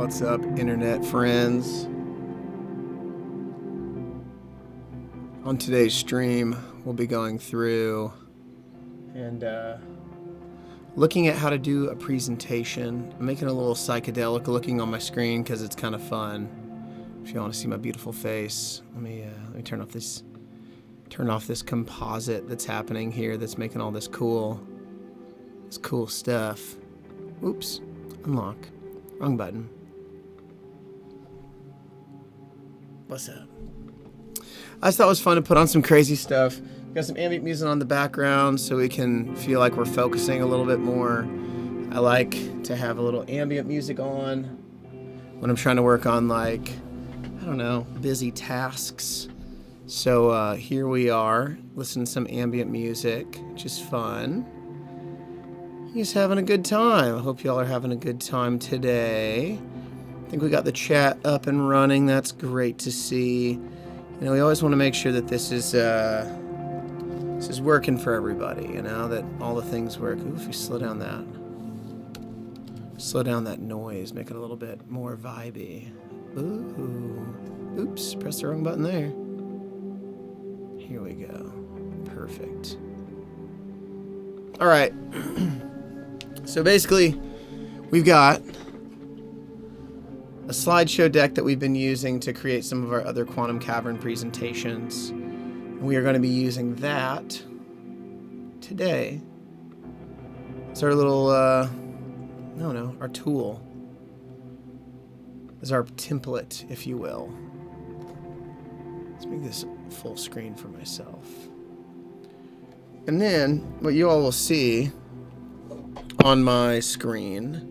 What's up, internet friends? On today's stream, we'll be going through and looking at how to do a presentation. I'm making a little psychedelic looking on my screen because it's kind of fun. If you want to see my beautiful face, let me turn off this composite that's happening here that's making all this cool stuff. Oops, unlock. Wrong button. What's up? I just thought it was fun to put on some crazy stuff. Got some ambient music on the background so we can feel like we're focusing a little bit more. I like to have a little ambient music on when I'm trying to work on, like, I don't know, busy tasks. So here we are, listening to some ambient music, which is fun. He's having a good time. I hope y'all are having a good time today. I think we got the chat up and running. That's great to see. You know, we always want to make sure that this is working for everybody, you know, that all the things work. Ooh, if you slow down that noise, make it a little bit more vibey. Ooh, oops, pressed the wrong button there. Here we go. Perfect. All right. So basically, we've got a slideshow deck that we've been using to create some of our other quantum cavern presentations. And we are going to be using that today. It's our little, our tool. It's our template, if you will. Let's make this full screen for myself. And then, what you all will see on my screen,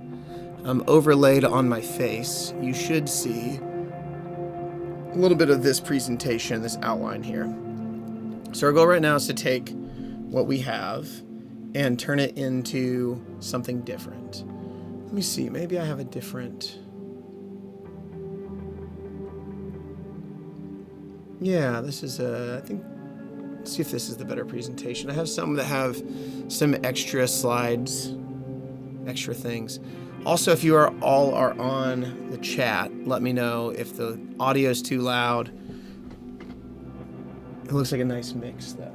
overlaid on my face, you should see a little bit of this presentation, this outline here. So our goal right now is to take what we have and turn it into something different. Let me see, maybe I have a different... Yeah, this is I think, let's see if this is the better presentation. I have some that have some extra slides, extra things. Also, if you are on the chat, let me know if the audio is too loud. It looks like a nice mix, though.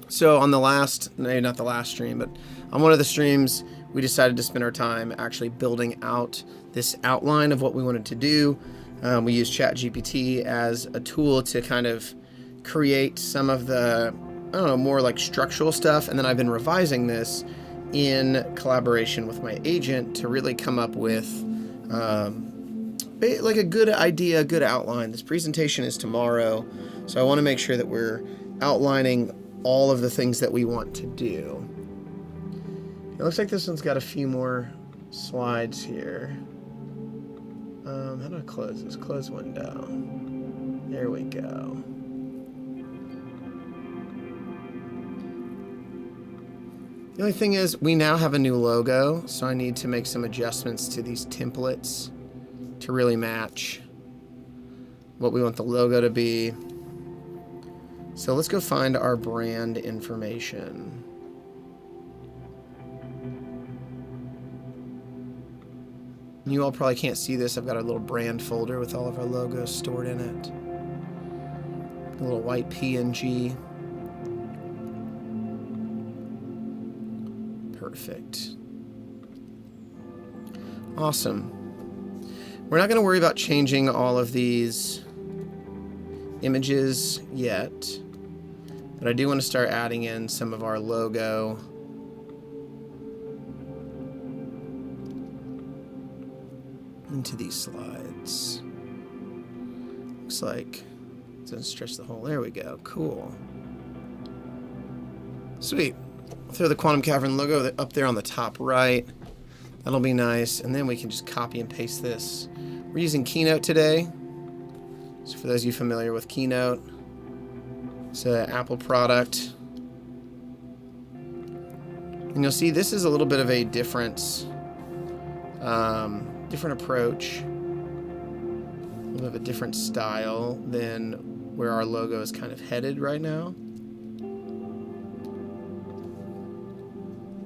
So on the last, maybe not the last stream, but on one of the streams, we decided to spend our time actually building out this outline of what we wanted to do. We used ChatGPT as a tool to kind of create some of the, I don't know, more like structural stuff. And then I've been revising this in collaboration with my agent to really come up with like a good idea, a good outline. This presentation is tomorrow, so I want to make sure that we're outlining all of the things that we want to do. It looks like this one's got a few more slides here. How do I close this? Close window. There we go. The only thing is, we now have a new logo, so I need to make some adjustments to these templates to really match what we want the logo to be. So let's go find our brand information. You all probably can't see this. I've got a little brand folder with all of our logos stored in it. A little white PNG. Perfect. Awesome. We're not going to worry about changing all of these images yet, but I do want to start adding in some of our logo. Into these slides. Looks like it doesn't stretch the whole. There we go. Cool. Sweet. Throw the Quantum Cavern logo up there on the top right. That'll be nice. And then we can just copy and paste this. We're using Keynote today. So for those of you familiar with Keynote, it's an Apple product. And you'll see this is a little bit of a different approach. A little bit of a different style than where our logo is kind of headed right now.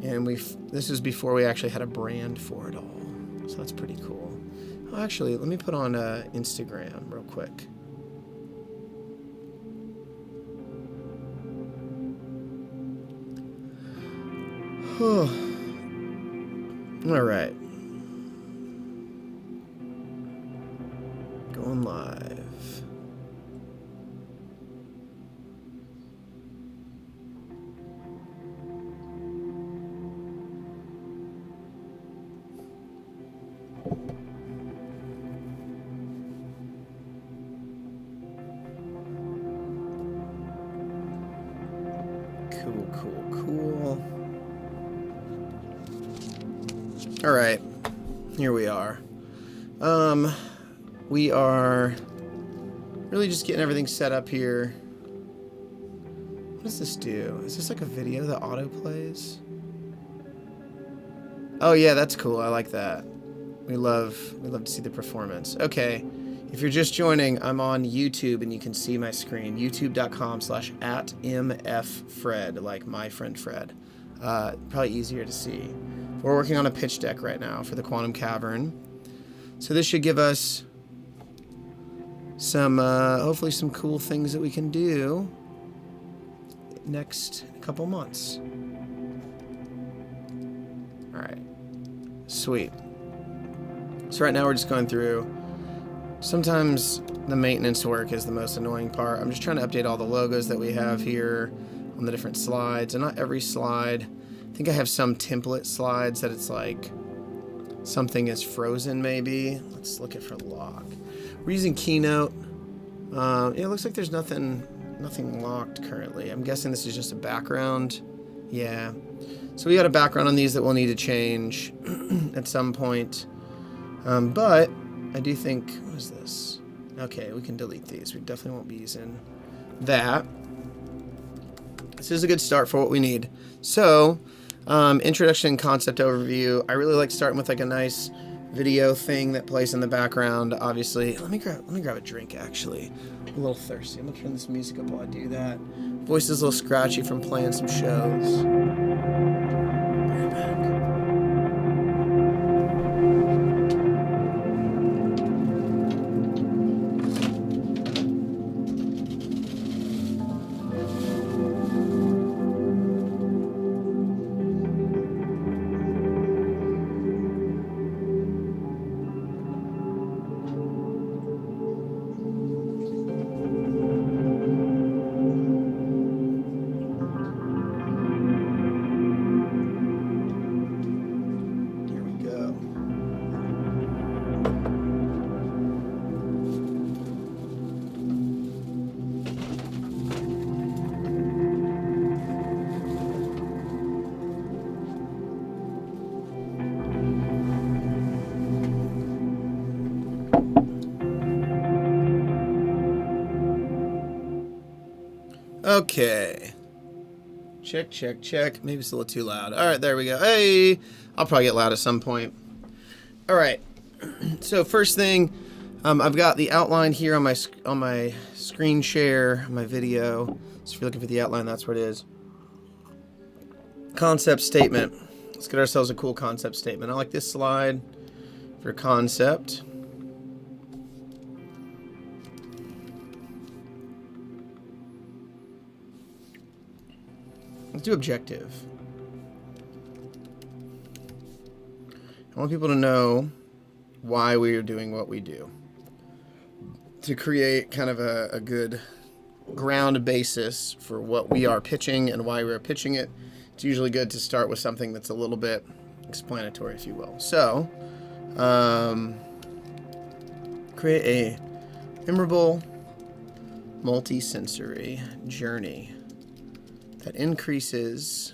And this was before we actually had a brand for it all. So that's pretty cool. Oh, actually, let me put on Instagram real quick. All right. Going live. Cool. All right, here we are. We are really just getting everything set up here. What does this do? Is this like a video that auto plays? Oh yeah, that's cool. I like that. We love to see the performance. Okay, if you're just joining, I'm on YouTube and you can see my screen. YouTube.com/@mffred, like my friend Fred. Probably easier to see. We're working on a pitch deck right now for the Quantum Cavern. So this should give us some, hopefully some cool things that we can do next couple months. All right, sweet. So right now we're just going through. Sometimes the maintenance work is the most annoying part. I'm just trying to update all the logos that we have here on the different slides, and not every slide. I think I have some template slides that it's like something is frozen maybe. Let's look at for lock. We're using Keynote. Yeah, it looks like there's nothing locked currently. I'm guessing this is just a background. Yeah. So we got a background on these that we'll need to change at some point. But I do think, what is this? Okay, we can delete these. We definitely won't be using that. This is a good start for what we need. So, introduction and concept overview. I really like starting with like a nice video thing that plays in the background. Obviously, let me grab a drink. Actually, I'm a little thirsty. I'm gonna turn this music up while I do that. Voice is a little scratchy from playing some shows. Be right back. Okay. Check. Maybe it's a little too loud. All right, there we go. Hey, I'll probably get loud at some point. All right. So first thing, I've got the outline here on my screen share, my video. So if you're looking for the outline, that's what it is. Concept statement. Let's get ourselves a cool concept statement. I like this slide for concept. Let's do objective. I want people to know why we are doing what we do. To create kind of a good ground basis for what we are pitching and why we're pitching it. It's usually good to start with something that's a little bit explanatory, if you will. So, create a memorable, multi-sensory journey that increases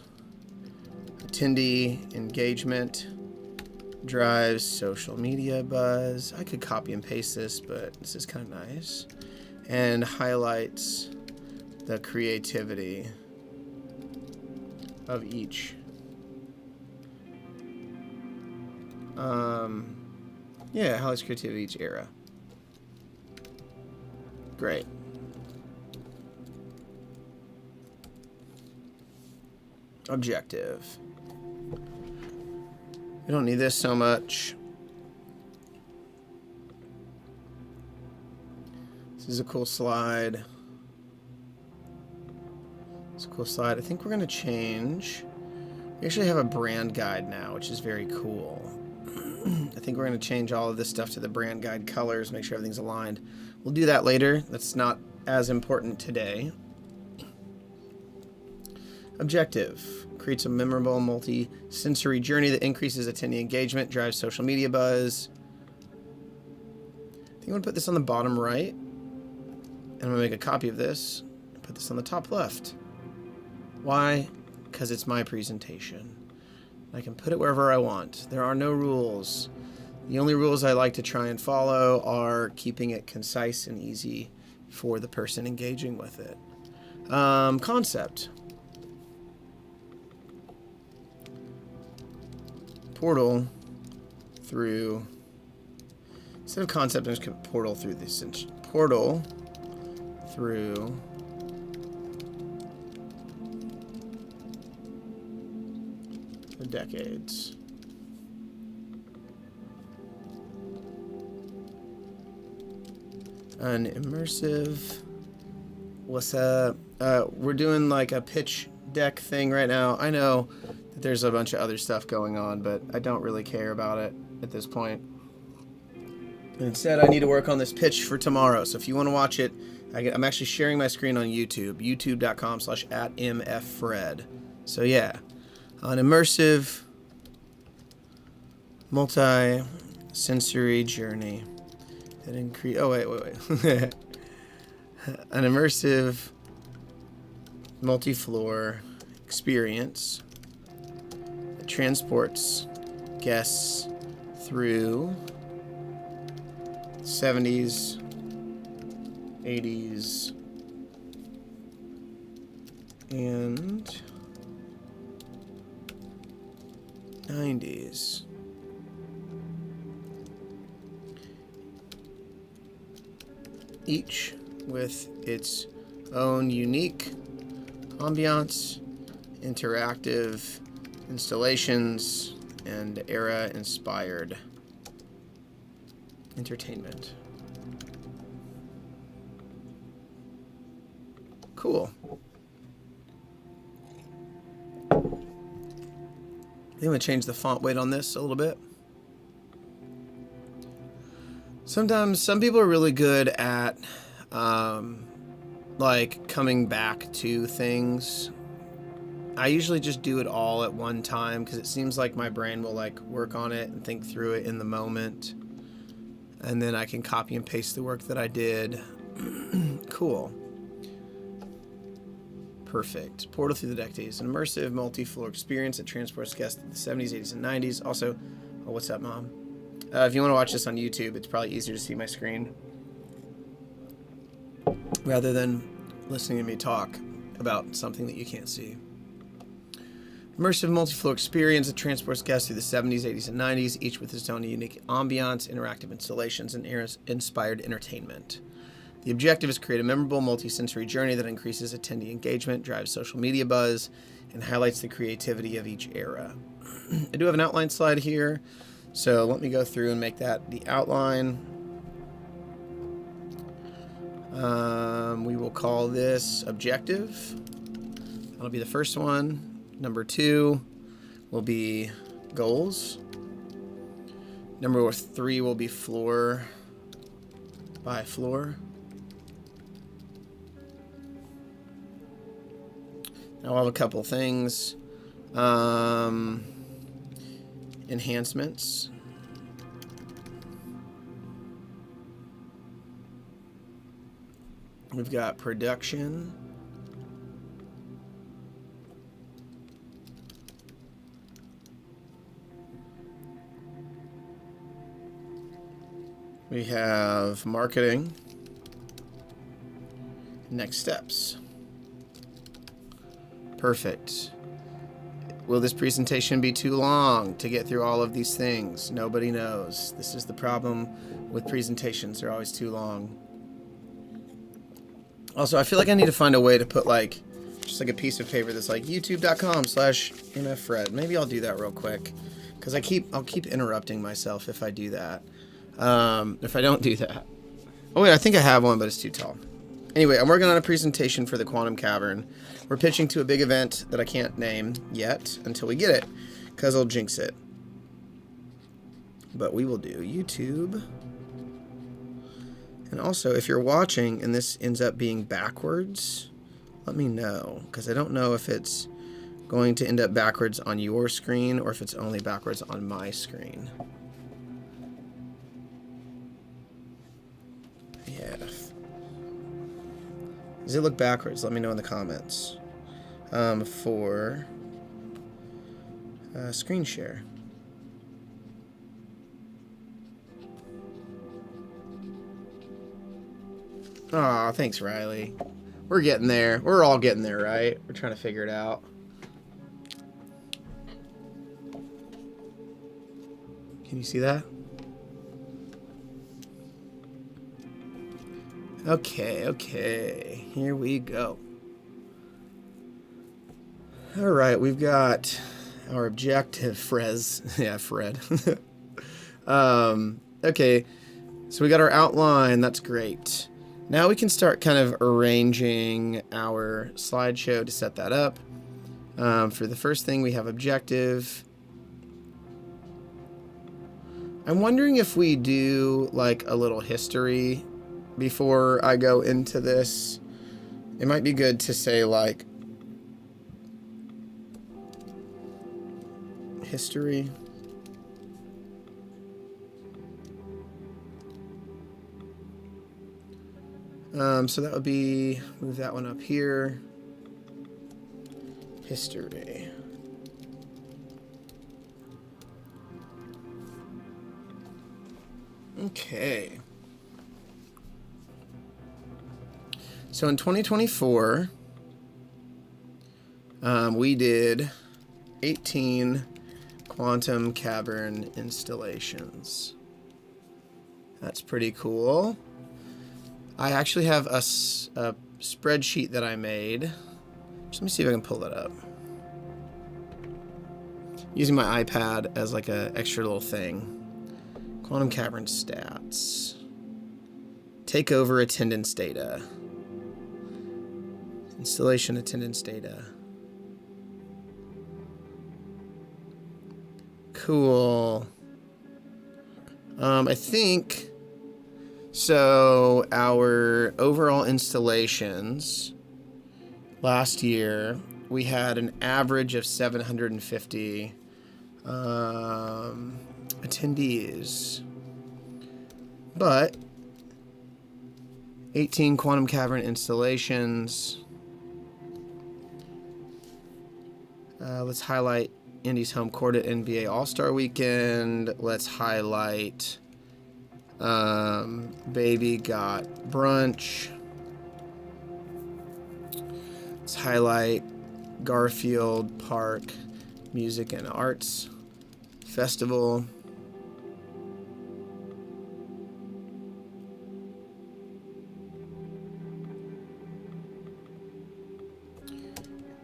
attendee engagement, drives social media buzz. I could copy and paste this, but this is kind of nice. And highlights the creativity of each. Yeah, highlights creativity of each era. Great. Objective. We don't need this so much. This is a cool slide. It's a cool slide. I think we're going to change. We actually have a brand guide now, which is very cool. I think we're going to change all of this stuff to the brand guide colors, make sure everything's aligned. We'll do that later. That's not as important today. Objective. Creates a memorable multi-sensory journey that increases attendee engagement, drives social media buzz. I think I'm going to put this on the bottom right. And I'm going to make a copy of this and put this on the top left. Why? Because it's my presentation. I can put it wherever I want. There are no rules. The only rules I like to try and follow are keeping it concise and easy for the person engaging with it. Concept. Portal through, instead of concept, I'm just going to portal through this. Portal through the decades. An immersive, what's up? We're doing like a pitch deck thing right now. I know that there's a bunch of other stuff going on, but I don't really care about it at this point. And instead, I need to work on this pitch for tomorrow. So if you want to watch it, I'm actually sharing my screen on YouTube, youtube.com/@mffred. So yeah, an immersive, multi-sensory journey that increase. Oh wait. An immersive, multi-floor experience that transports guests through 70s, 80s, and 90s. Each with its own unique ambiance, interactive installations, and era-inspired entertainment. Cool. I think I'm going to change the font weight on this a little bit. Sometimes some people are really good at like coming back to things. I usually just do it all at one time because it seems like my brain will like work on it and think through it in the moment, and then I can copy and paste the work that I did. Cool. Perfect. Portal through the decades, an immersive multi-floor experience that transports guests to the 70s, 80s, and 90s. Also, oh, what's up, Mom? If you want to watch this on YouTube, it's probably easier to see my screen rather than listening to me talk about something that you can't see. Immersive multi-floor experience that transports guests through the 70s, 80s, and 90s, each with its own unique ambiance, interactive installations, and inspired entertainment. The objective is to create a memorable multi-sensory journey that increases attendee engagement, drives social media buzz, and highlights the creativity of each era. I do have an outline slide here, so let me go through and make that the outline. We will call this objective. That'll be the first one. Number 2 will be goals. Number 3 will be floor by floor. Now I'll have a couple things. Enhancements. We've got production. We have marketing. Next steps. Perfect. Will this presentation be too long to get through all of these things? Nobody knows. This is the problem with presentations. They're always too long. Also, I feel like I need to find a way to put like just like a piece of paper that's like youtube.com/mffred. Maybe I'll do that real quick because I'll keep interrupting myself if I do that. If I don't do that. Oh wait, I think I have one, but it's too tall. Anyway, I'm working on a presentation for the Quantum Cavern. We're pitching to a big event that I can't name yet until we get it, because I'll jinx it. But we will do YouTube. And also, if you're watching and this ends up being backwards, let me know, because I don't know if it's going to end up backwards on your screen or if it's only backwards on my screen. Yeah. Does it look backwards? Let me know in the comments. For screen share. Aw, thanks, Riley. We're getting there. We're all getting there, right? We're trying to figure it out. Can you see that? Okay. Here we go. All right, we've got our objective, Fred. Okay, so we got our outline. That's great. Now we can start kind of arranging our slideshow to set that up. For the first thing, we have objective. I'm wondering if we do like a little history before I go into this. It might be good to say like history. So that would be, move that one up here. History. Okay. So in 2024, we did 18 Quantum Cavern installations. That's pretty cool. I actually have a spreadsheet that I made. Just let me see if I can pull that up. Using my iPad as like a extra little thing. Quantum Cavern stats. Takeover attendance data. Installation attendance data. Cool. I think so. Our overall installations last year, we had an average of 750 attendees, but 18 Quantum Cavern installations. Let's highlight Indy's home court at NBA All-Star Weekend. Let's highlight Baby Got Brunch. Let's highlight Garfield Park Music and Arts Festival.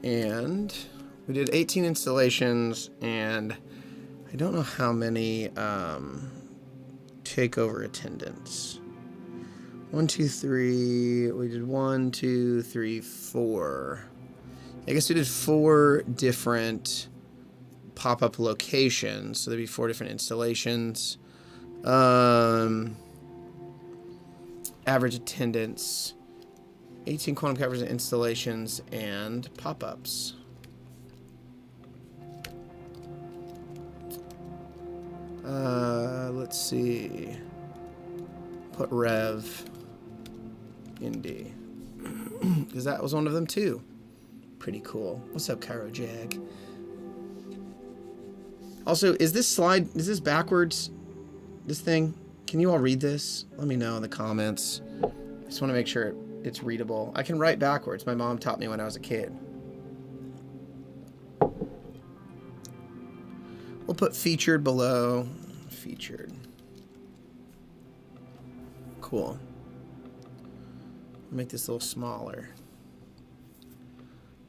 And we did 18 installations, and I don't know how many takeover attendance. 1, 2, 3. We did 1, 2, 3, 4. I guess we did 4 different pop-up locations, so there'd be 4 different installations. Average attendance, 18 Quantum Cavern installations and pop-ups. Let's see. Put Rev Indy, because that was one of them too. Pretty cool. What's up, Cairo Jag? Also, is this backwards? This thing? Can you all read this? Let me know in the comments. I just want to make sure it's readable. I can write backwards. My mom taught me when I was a kid. We'll put featured below. Featured. Cool. Make this a little smaller.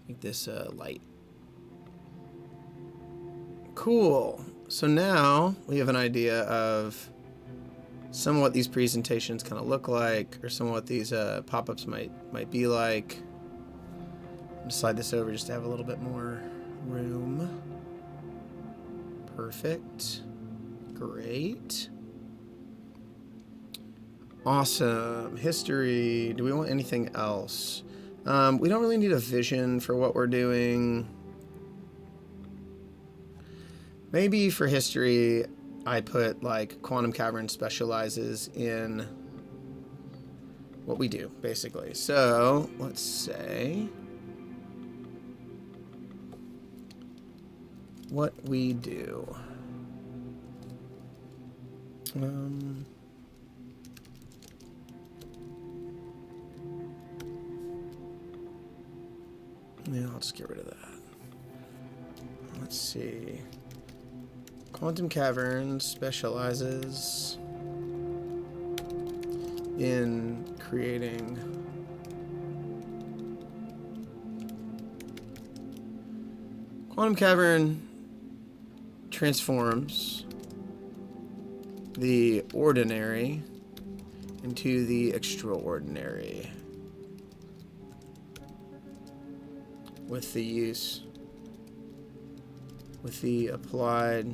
Make this light. Cool. So now we have an idea of some of what these presentations kind of look like, or some of what these pop-ups might be like. I'm gonna slide this over just to have a little bit more room. Perfect. Great. Awesome. History. Do we want anything else? We don't really need a vision for what we're doing. Maybe for history, I put like Quantum Cavern specializes in what we do, basically. So let's say what we do. Yeah, I'll just get rid of that. Let's see. Quantum Cavern specializes in creating Quantum Cavern transforms the ordinary into the extraordinary with the applied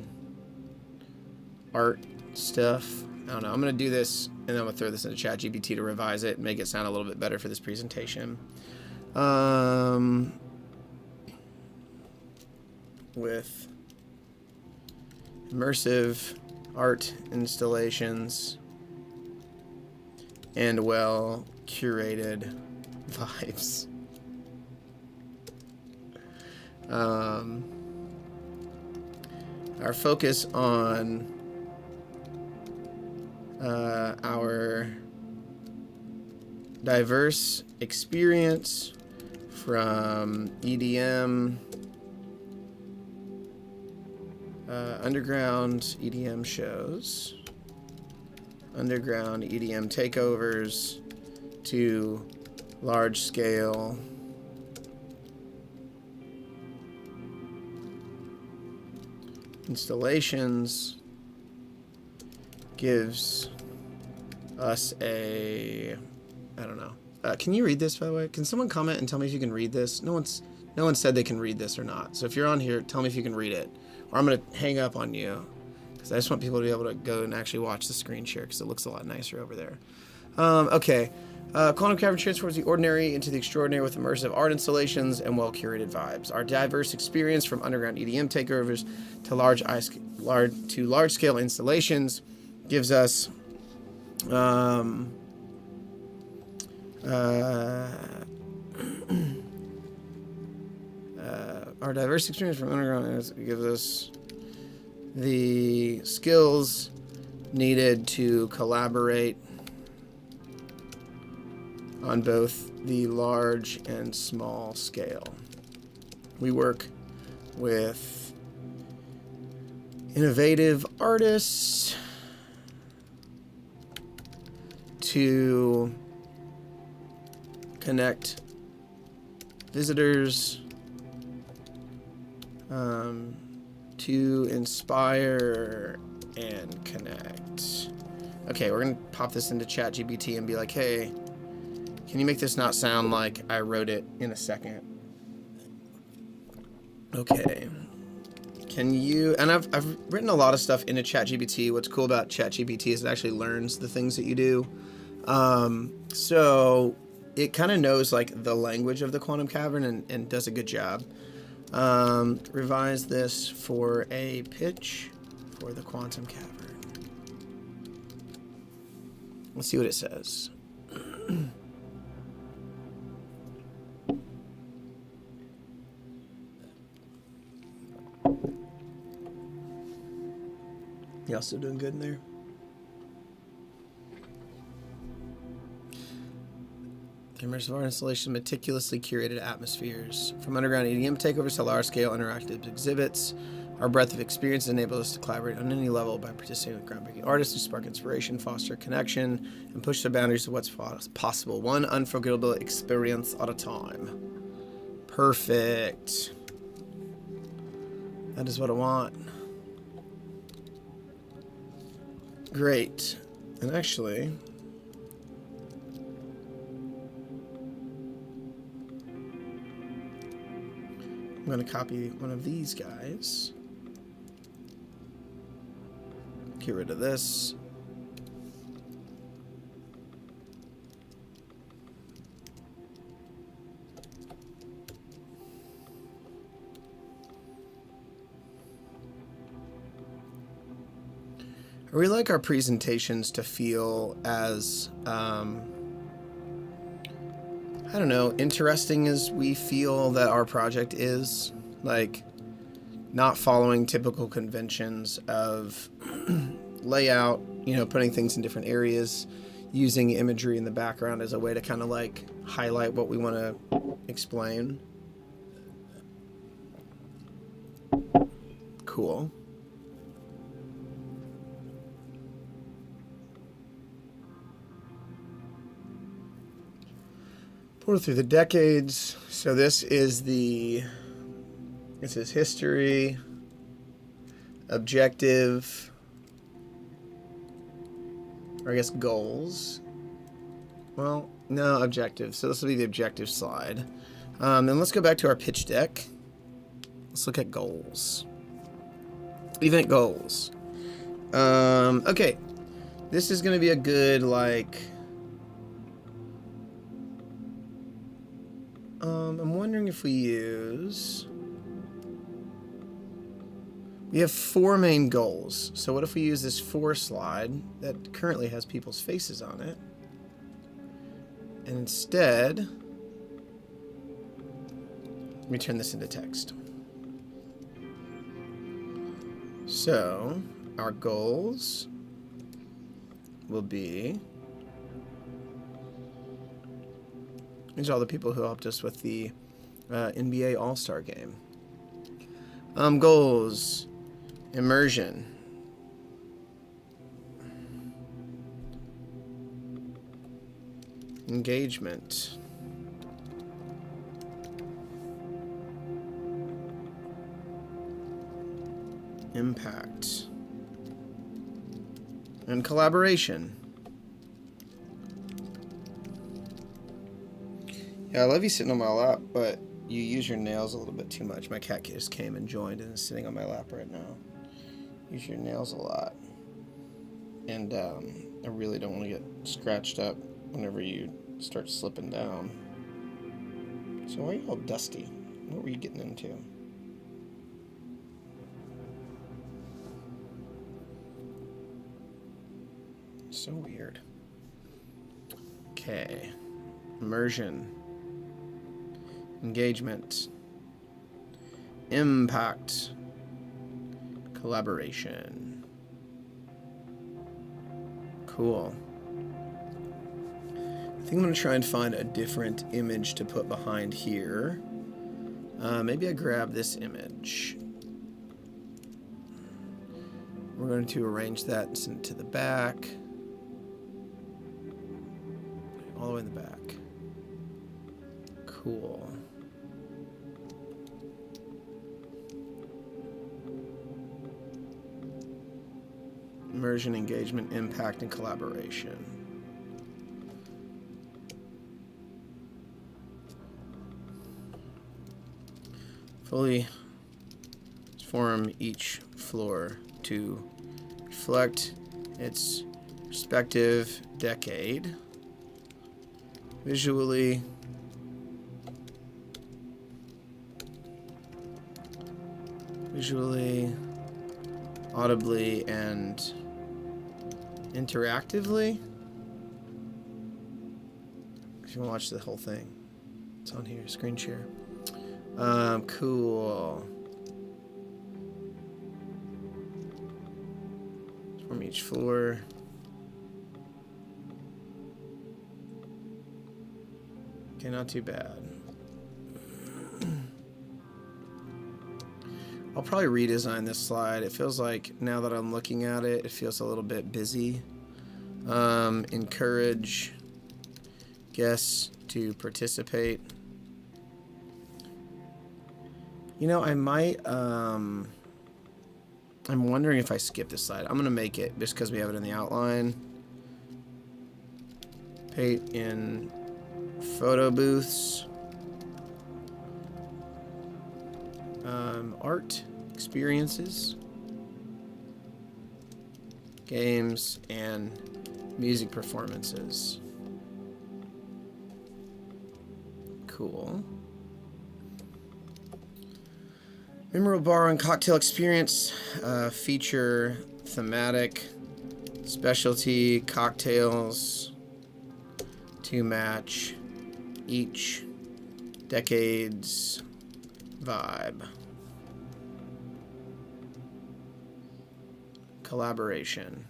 art stuff. I don't know. I'm going to do this, and then I'm going to throw this into ChatGPT to revise it and make it sound a little bit better for this presentation. With immersive art installations and well-curated vibes. Our focus on our diverse experience from EDM, underground EDM shows, underground EDM takeovers, to large-scale installations gives us a, I don't know. Can you read this, by the way? Can someone comment and tell me if you can read this? No one said they can read this or not. So if you're on here, tell me if you can read it, or I'm gonna hang up on you, because I just want people to be able to go and actually watch the screen share, because it looks a lot nicer over there. Okay. Quantum Cavern transforms the ordinary into the extraordinary with immersive art installations and well-curated vibes. Our diverse experience from underground EDM takeovers to large-scale installations gives us our diverse experience from underground gives us the skills needed to collaborate on both the large and small scale. We work with innovative artists to connect visitors, to inspire and connect. Okay, we're gonna pop this into ChatGPT and be like, hey, can you make this not sound like I wrote it in a second? Okay. Can you, and I've written a lot of stuff into ChatGPT. What's cool about ChatGPT is it actually learns the things that you do. So it kind of knows like the language of the Quantum Cavern and does a good job. Revise this for a pitch for the Quantum Cavern. Let's see what it says. Y'all still doing good in there? The immersive art installation meticulously curated atmospheres. From underground EDM takeovers to large-scale interactive exhibits, our breadth of experience enables us to collaborate on any level by participating with groundbreaking artists who spark inspiration, foster connection, and push the boundaries of what's possible. One unforgettable experience at a time. Perfect. That is what I want. Great. And actually, I'm going to copy one of these guys. Get rid of this. I really like our presentations to feel as, I don't know, interesting as we feel that our project is. Like, not following typical conventions of layout, you know, putting things in different areas, using imagery in the background as a way to kind of like highlight what we want to explain. Cool. Pour through the decades. So this is history, objective, or I guess goals. Well, no, objective. So this will be the objective slide. Then let's go back to our pitch deck. Let's look at goals. Event goals. Okay. This is going to be a good, like... I'm wondering if we use... We have 4 main goals. So what if we use this 4 slide that currently has people's faces on it? And instead, let me turn this into text. So, our goals will be... These are all the people who helped us with the NBA All-Star game. Goals. Immersion. Engagement. Impact. And collaboration. Yeah, I love you sitting on my lap, but you use your nails a little bit too much. My cat just came and joined and is sitting on my lap right now. Use your nails a lot. And I really don't want to get scratched up whenever you start slipping down. So why are you all dusty? What were you getting into? So weird. Okay. Immersion. Engagement. Impact. Collaboration. Cool. I think I'm going to try and find a different image to put behind here. Maybe I grab this image. We're going to arrange that and send it to the back. All the way in the back. Cool. Immersion, engagement, impact, and collaboration. Fully transform each floor to reflect its respective decade. Visually, audibly, and interactively. If you want to watch the whole thing, it's on here, screen share. Cool. From each floor. Okay, not too bad. I'll probably redesign this slide. It feels like, now that I'm looking at it, it feels a little bit busy. Encourage guests to participate. You know, I might, I'm wondering if I skip this slide. I'm going to make it just because we have it in the outline. Participate in photo booths, art experiences, games, and music performances. Cool. Memorable bar and cocktail experience feature thematic specialty cocktails to match each decade's vibe. Collaboration.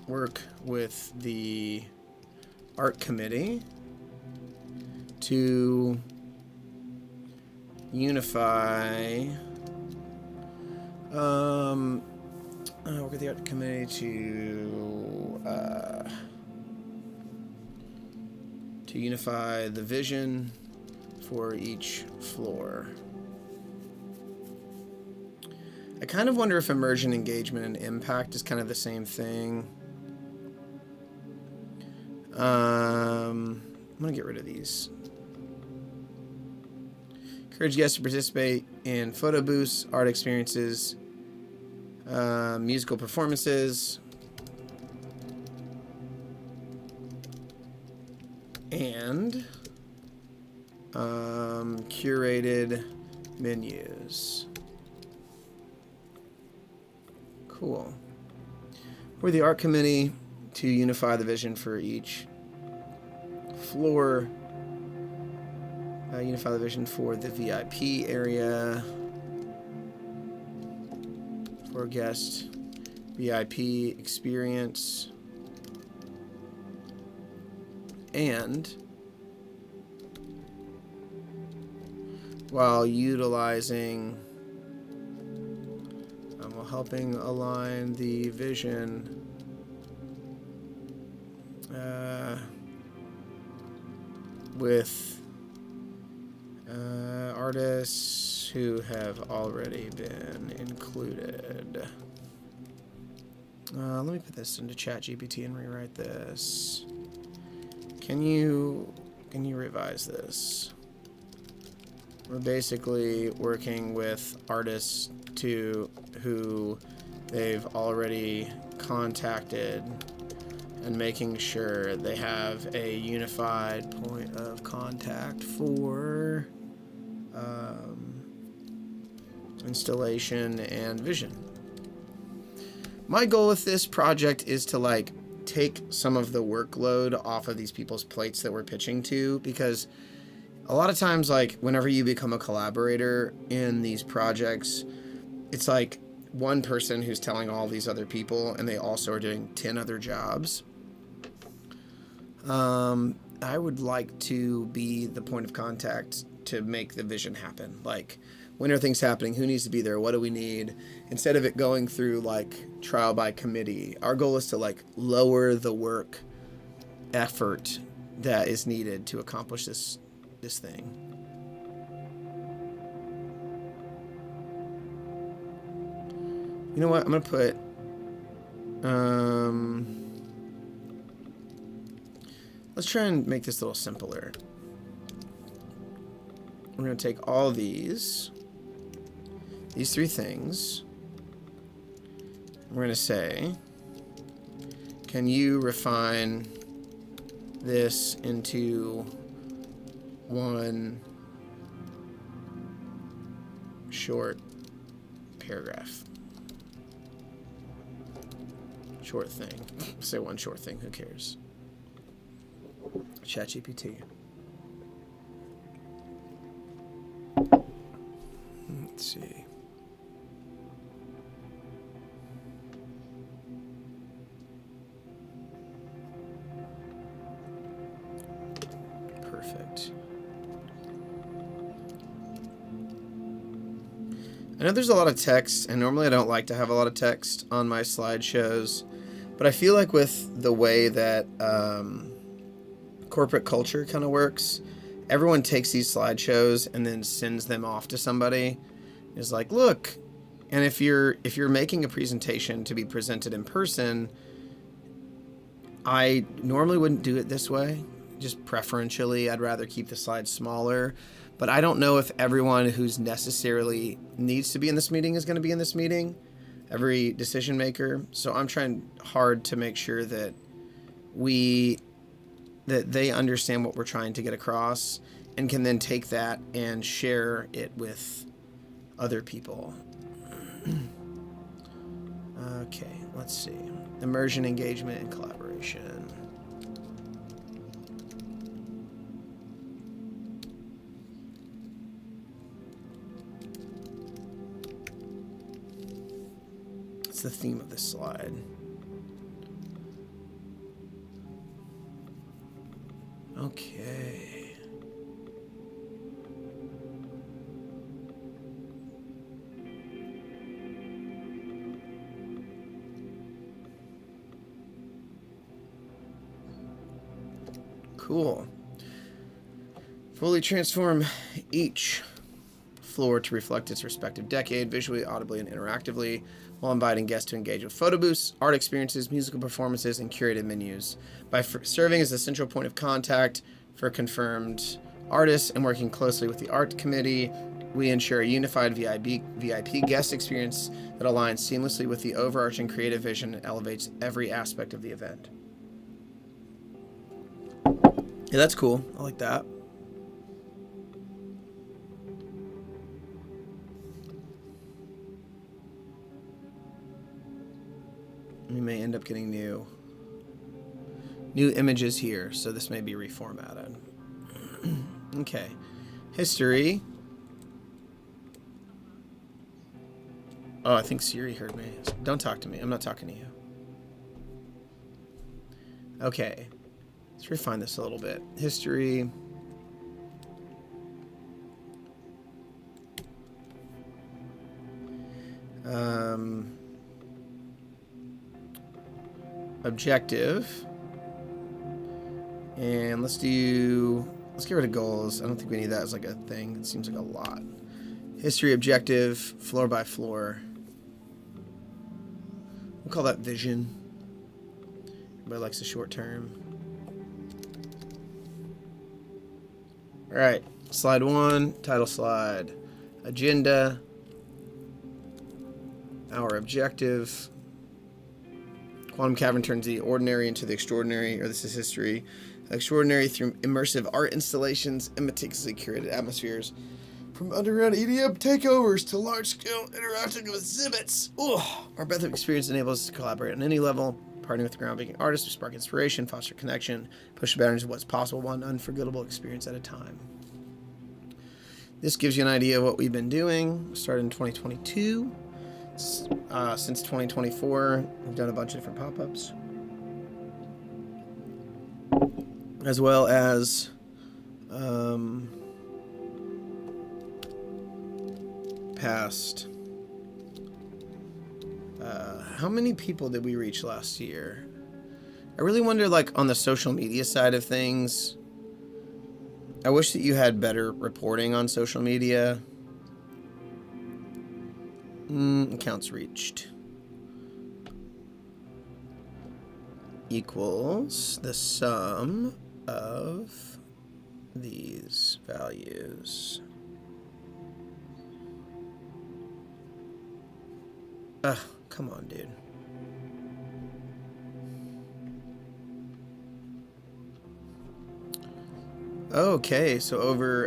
Work with the art committee to unify. Work with the art committee to unify the vision for each floor. I kind of wonder if immersion, engagement, and impact is kind of the same thing. I'm going to get rid of these. Encourage guests to participate in photo booths, art experiences, musical performances, and curated menus. Cool. We're the art committee to unify the vision for each floor. Unify the vision for the VIP area. For guest VIP experience. And while utilizing helping align the vision with artists who have already been included. Let me put this into ChatGPT and rewrite this. Can you revise this? We're basically working with artists who they've already contacted and making sure they have a unified point of contact for installation and vision. My goal with this project is to take some of the workload off of these people's plates that we're pitching to, because a lot of times, whenever you become a collaborator in these projects, it's one person who's telling all these other people, and they also are doing 10 other jobs. I would like to be the point of contact to make the vision happen. When are things happening? Who needs to be there? What do we need? Instead of it going through trial by committee, our goal is to lower the work effort that is needed to accomplish this thing. You know what? I'm going to put let's try and make this a little simpler. We're going to take all these three things. We're going to say, can you refine this into one short paragraph? Short thing. Say one short thing. Who cares? ChatGPT. Let's see. Perfect. I know there's a lot of text, and normally I don't like to have a lot of text on my slideshows, but I feel like with the way that corporate culture kind of works, everyone takes these slideshows and then sends them off to somebody. It's look, And if you're making a presentation to be presented in person, I normally wouldn't do it this way. Just preferentially, I'd rather keep the slides smaller. But I don't know if everyone who's necessarily needs to be in this meeting is going to be in this meeting, every decision maker. So I'm trying hard to make sure that they understand what we're trying to get across and can then take that and share it with other people. Okay, let's see. Immersion, engagement, and collaboration. It's the theme of this slide. Okay. Cool. Fully transform each floor to reflect its respective decade, visually, audibly, and interactively, while inviting guests to engage with photo booths, art experiences, musical performances, and curated menus. By serving as the central point of contact for confirmed artists and working closely with the art committee, we ensure a unified VIP guest experience that aligns seamlessly with the overarching creative vision and elevates every aspect of the event. Yeah, that's cool. I like that. We may end up getting new images here, so this may be reformatted. Okay. History. Oh, I think Siri heard me. Don't talk to me. I'm not talking to you. Okay. Let's refine this a little bit. History. Objective. And let's get rid of goals. I don't think we need that as like a thing. It seems like a lot. History objective, floor by floor. We'll call that vision. Everybody likes the short term. All right, slide 1, title slide, agenda, our objective. Quantum Cavern turns the ordinary into the extraordinary, or this is history. Extraordinary through immersive art installations and meticulously curated atmospheres. From underground EDM takeovers to large-scale interactive exhibits. Ooh, our breadth of experience enables us to collaborate on any level, partnering with groundbreaking artists to spark inspiration, foster connection, push the boundaries of what's possible, one unforgettable experience at a time. This gives you an idea of what we've been doing. Started in 2022. Since 2024, we've done a bunch of different pop-ups. As well as past. How many people did we reach last year? I really wonder, like, on the social media side of things, I wish that you had better reporting on social media. Accounts reached equals the sum of these values. Ugh, come on, dude. Okay, so over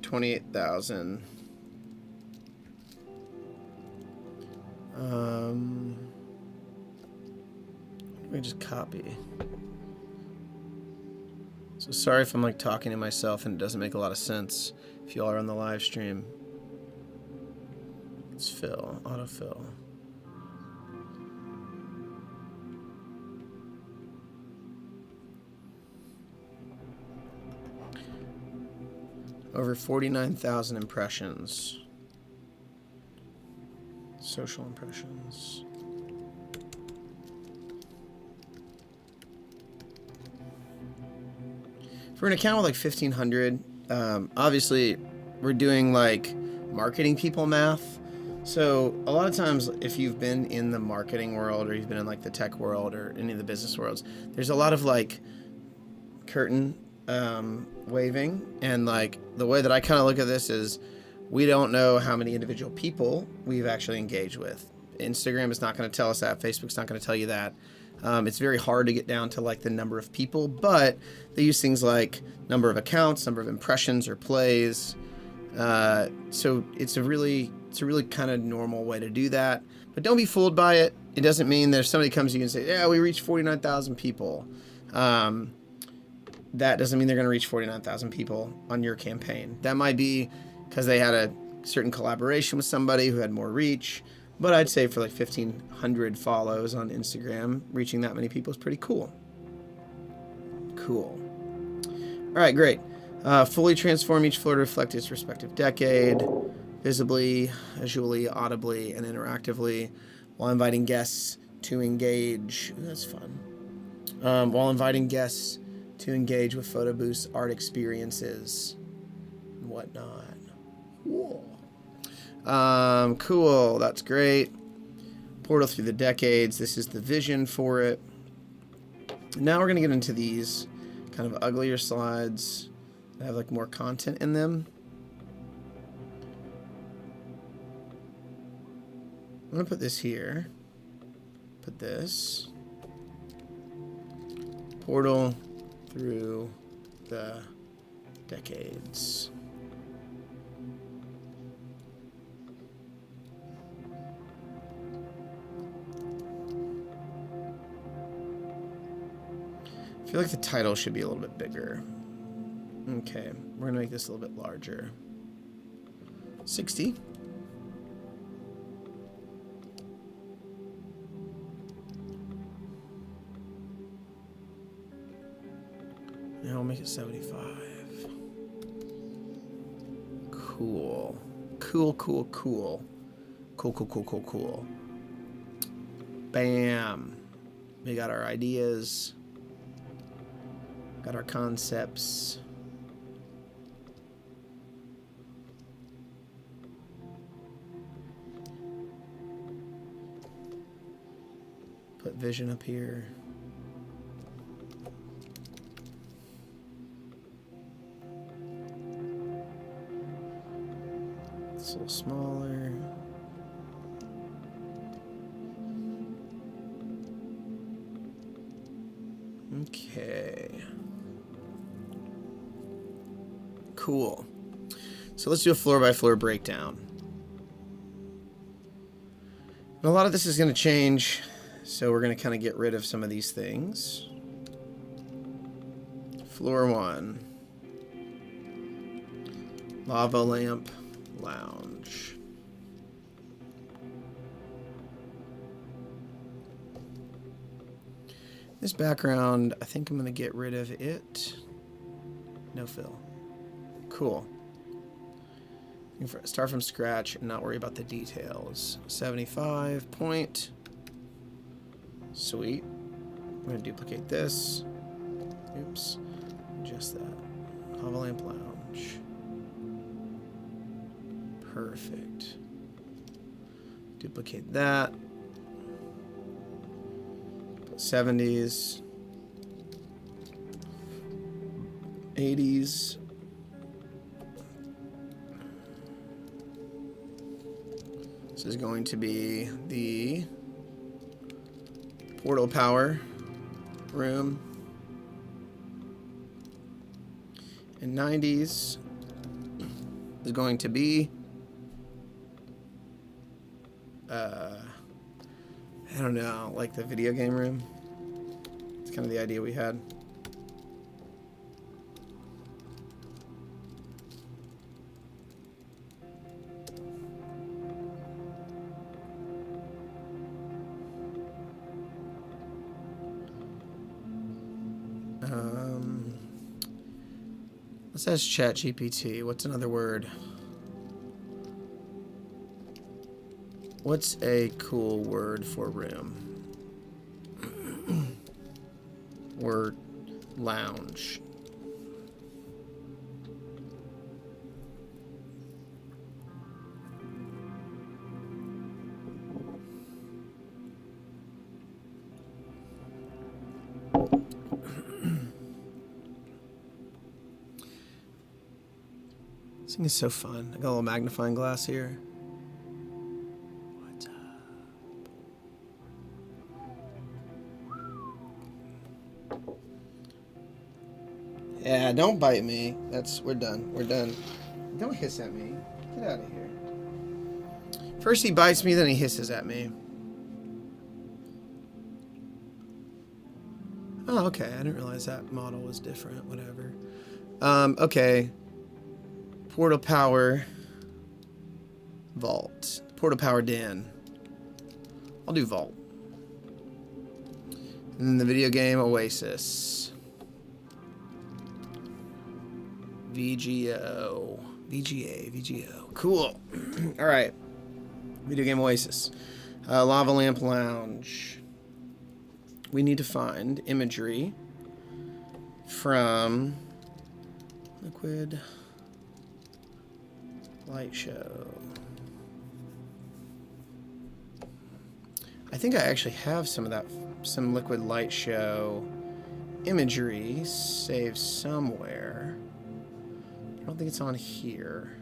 28,000. Let me just copy. So sorry if I'm like talking to myself and it doesn't make a lot of sense if y'all are on the live stream. Let's fill, autofill. Over 49,000 impressions. Social impressions. For an account with like 1,500, Obviously, we're doing like marketing people math. So a lot of times, if you've been in the marketing world or you've been in like the tech world or any of the business worlds, there's a lot of like curtain waving. And like the way that I kind of look at this is we don't know how many individual people we've actually engaged with. Instagram is not going to tell us that. Facebook's not going to tell you that. It's very hard to get down to like the number of people, but they use things like number of accounts, number of impressions or plays. So it's a really kind of normal way to do that. But don't be fooled by it. It doesn't mean that if somebody comes to you and say, yeah, we reached 49,000 people. That doesn't mean they're going to reach 49,000 people on your campaign. That might be because they had a certain collaboration with somebody who had more reach. But I'd say for like 1,500 follows on Instagram, reaching that many people is pretty cool. Cool. All right, great. Fully transform each floor to reflect its respective decade, visibly, visually, audibly, and interactively, while inviting guests to engage. Ooh, that's fun. While inviting guests to engage with photo booths, art experiences, and whatnot. Whoa. Cool. That's great. Portal through the decades. This is the vision for it. Now we're going to get into these kind of uglier slides that have like more content in them. I'm going to put this here. Put this. Portal through the decades. I feel like the title should be a little bit bigger. Okay, we're going to make this a little bit larger. 60. Now I'll make it 75. Cool. Cool, cool, cool. Cool, cool, cool, cool, cool. Bam. We got our ideas. Got our concepts. Put vision up here. It's a little smaller. Okay. Cool. So let's do a floor-by-floor breakdown. And a lot of this is going to change, so we're going to kind of get rid of some of these things. Floor 1. Lava lamp lounge. This background, I think I'm going to get rid of it. No fill. Cool. You can start from scratch and not worry about the details. 75 point. Sweet. I'm going to duplicate this. Oops. Just that. Lava lamp lounge. Perfect. Duplicate that. Put 70s. 80s. This is going to be the portal power room. And 90s is going to be I don't know, like the video game room. It's kind of the idea we had. Let's ask ChatGPT. What's another word? What's a cool word for room? Word lounge. This thing is so fun. I got a little magnifying glass here. What's up? Yeah, don't bite me. We're done. We're done. Don't hiss at me. Get out of here. First he bites me, then he hisses at me. Oh, okay. I didn't realize that model was different. Whatever. Okay. Portal power. Vault. Portal power den. I'll do vault. And then the video game Oasis. VGO. VGO. Cool. All right. Video game Oasis. Lava Lamp Lounge. We need to find imagery from Liquid Light Show. I think I actually have some Liquid Light Show imagery saved somewhere. I don't think it's on here.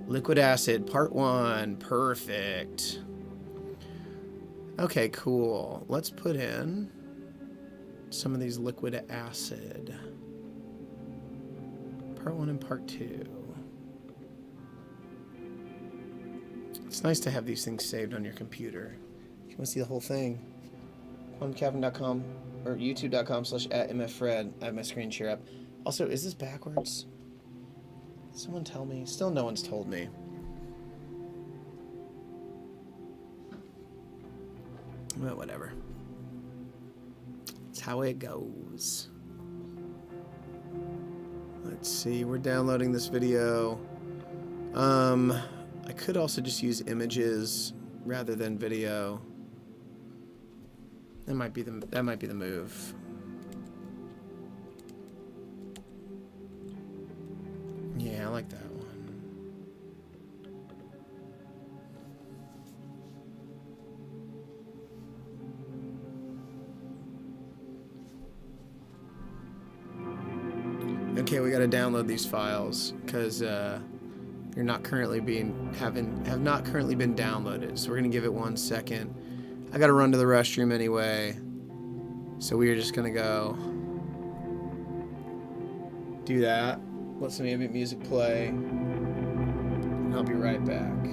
Liquid acid, part 1. Perfect. Okay, cool. Let's put in some of these liquid acid. Part 1 and part 2. It's nice to have these things saved on your computer. If you want to see the whole thing, quantumcavern.com or youtube.com/@mffred. I have my screen share up. Also, is this backwards? Someone tell me. Still no one's told me. Well, whatever. It's how it goes. Let's see. We're downloading this video. I could also just use images rather than video. That might be the move. Yeah, I like that one. Okay, we got to download these files because you're not currently have not currently been downloaded. So we're gonna give it 1 second. I got to run to the restroom anyway, so we are just gonna go do that. Let some ambient music play, and I'll be right back.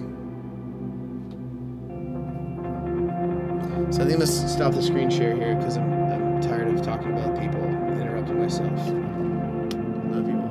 So I think I'm gonna stop the screen share here because I'm tired of talking about people and interrupting myself. Love you all.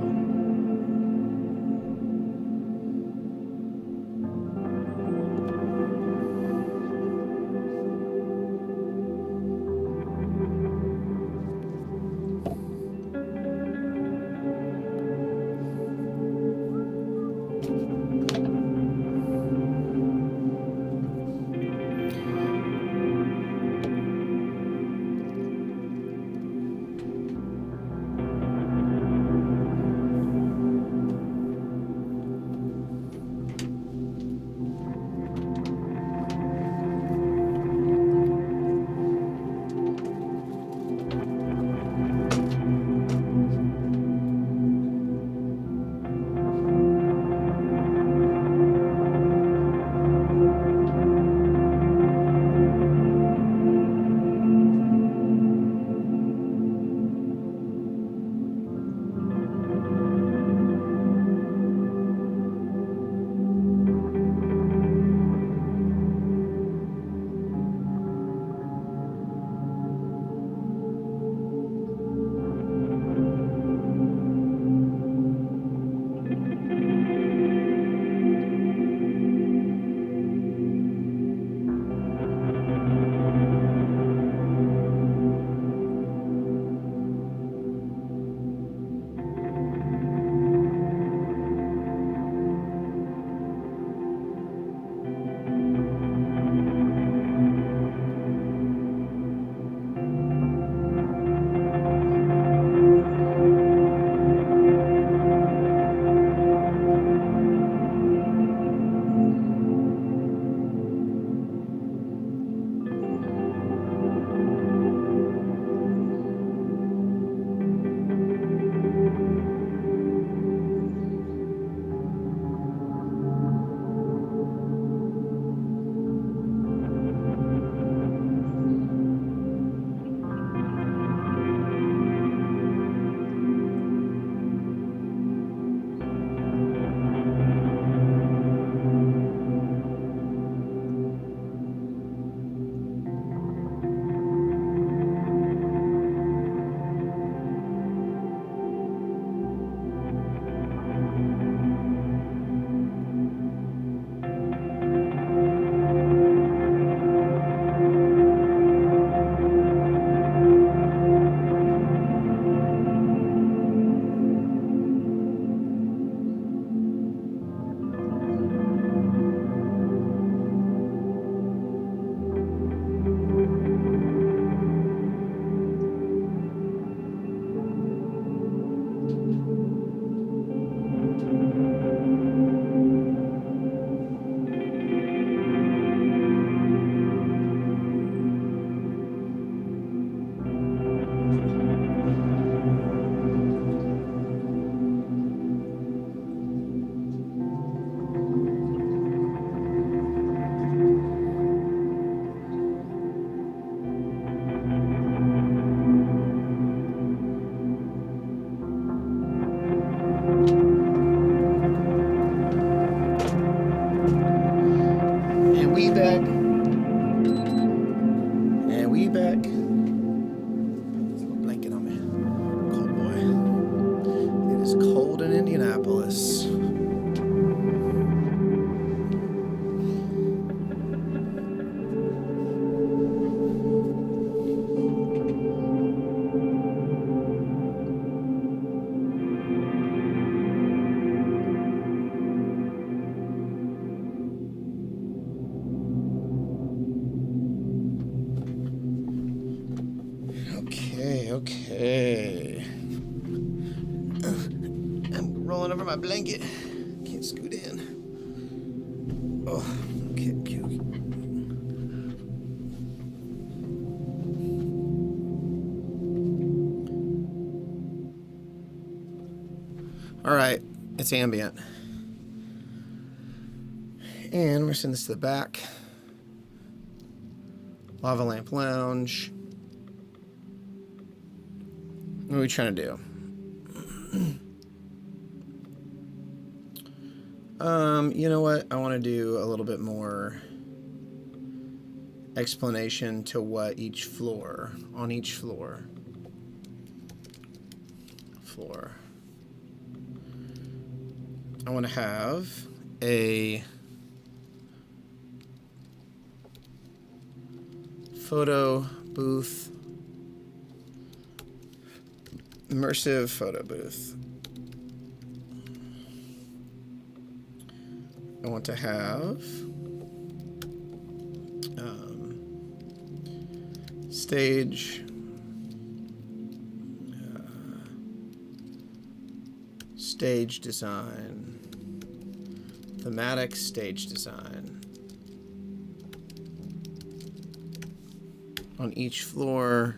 Okay. I'm rolling over my blanket. Can't scoot in. Oh, okay. All right, it's ambient. And we're sending this to the back. Lava Lamp Lounge. What are we trying to do? You know what? I want to do a little bit more explanation to what each floor, on each floor. I want to have a photo booth, immersive photo booth. I want to have stage design, thematic stage design on each floor.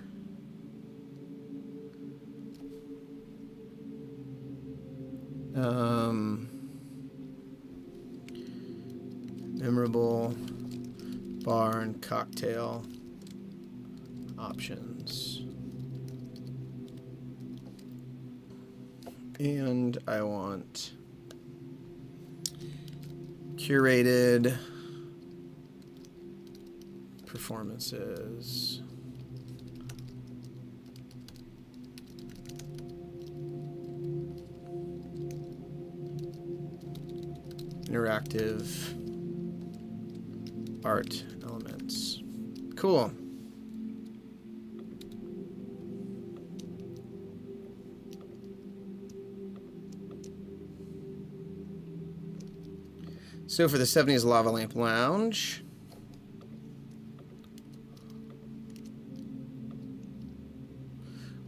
Memorable bar and cocktail options. And I want curated performances. Interactive art elements. Cool. So for the 70s Lava Lamp Lounge,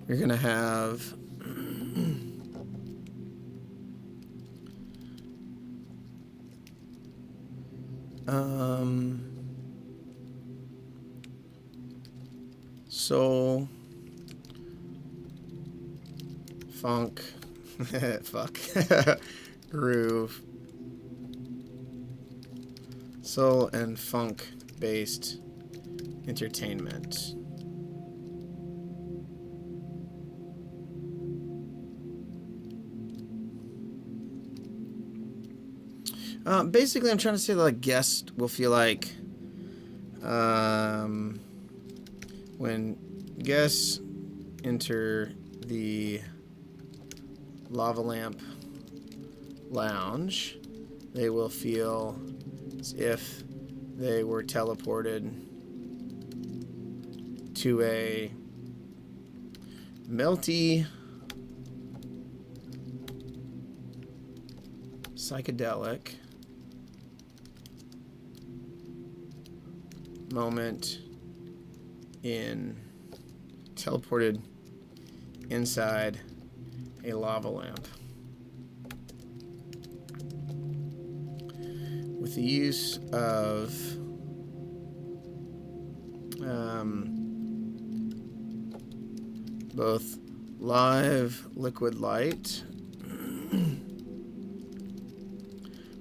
we're going to have soul, funk, groove, soul and funk based entertainment. Basically, I'm trying to say that like guests will feel like when guests enter the Lava Lamp Lounge, they will feel as if they were teleported to a melty, psychedelic moment teleported inside a lava lamp with the use of both live liquid light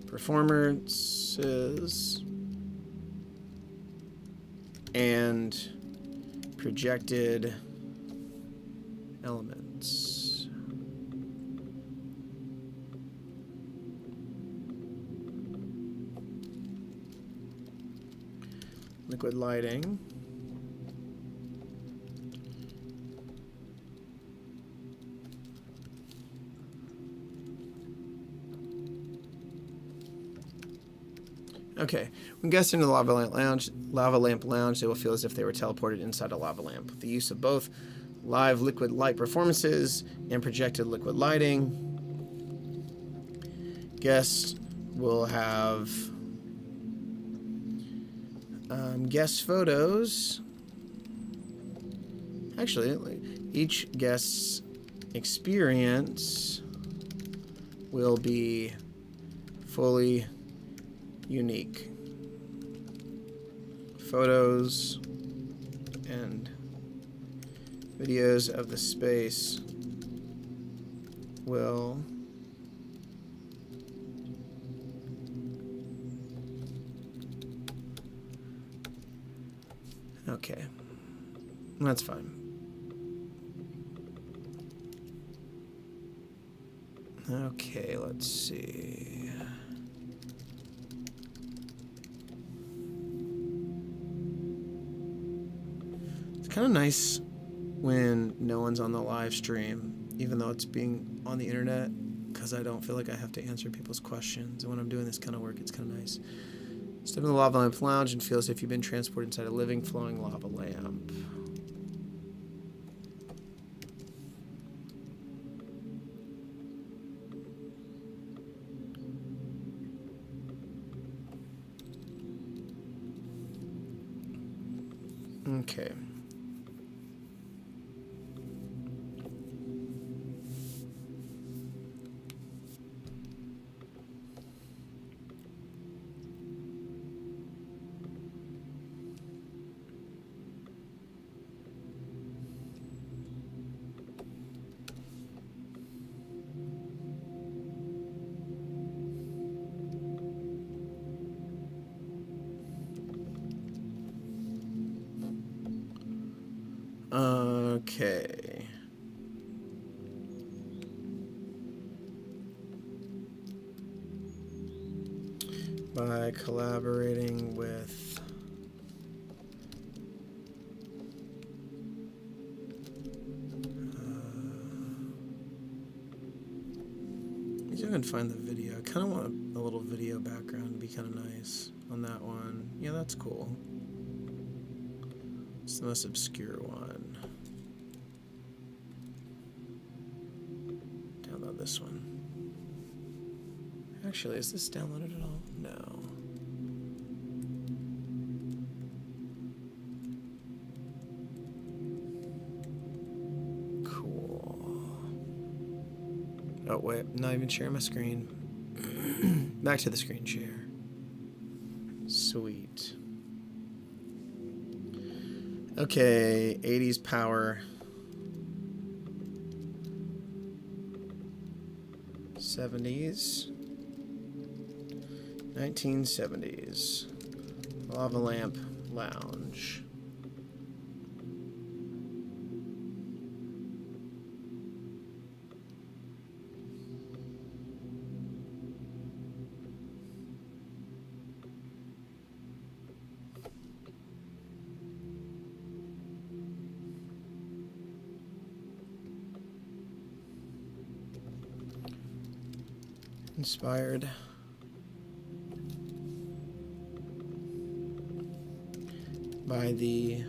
performances and projected elements. Liquid lighting. Okay, when guests enter the Lava Lamp Lounge, they will feel as if they were teleported inside a lava lamp. With the use of both live liquid light performances and projected liquid lighting, guests will have guest photos. Actually, Each guest's experience will be fully unique. Photos and videos of the space will okay, that's fine. Okay, let's see. It's kind of nice when no one's on the live stream, even though it's being on the internet, because I don't feel like I have to answer people's questions. And when I'm doing this kind of work, it's kind of nice. Step in the lava lamp lounge and feel as if you've been transported inside a living, flowing lava lamp. Okay. Okay. By collaborating with see if I can find the video. I kind of want a little video background to be kind of nice on that one. Yeah, that's cool. It's the most obscure one. Download this one. Actually, is this downloaded at all? No. Cool. Oh, wait. Not even sharing my screen. Back to the screen share. Sweet. Okay, 80s power. 70s. 1970s. Lava lamp lounge. Inspired by the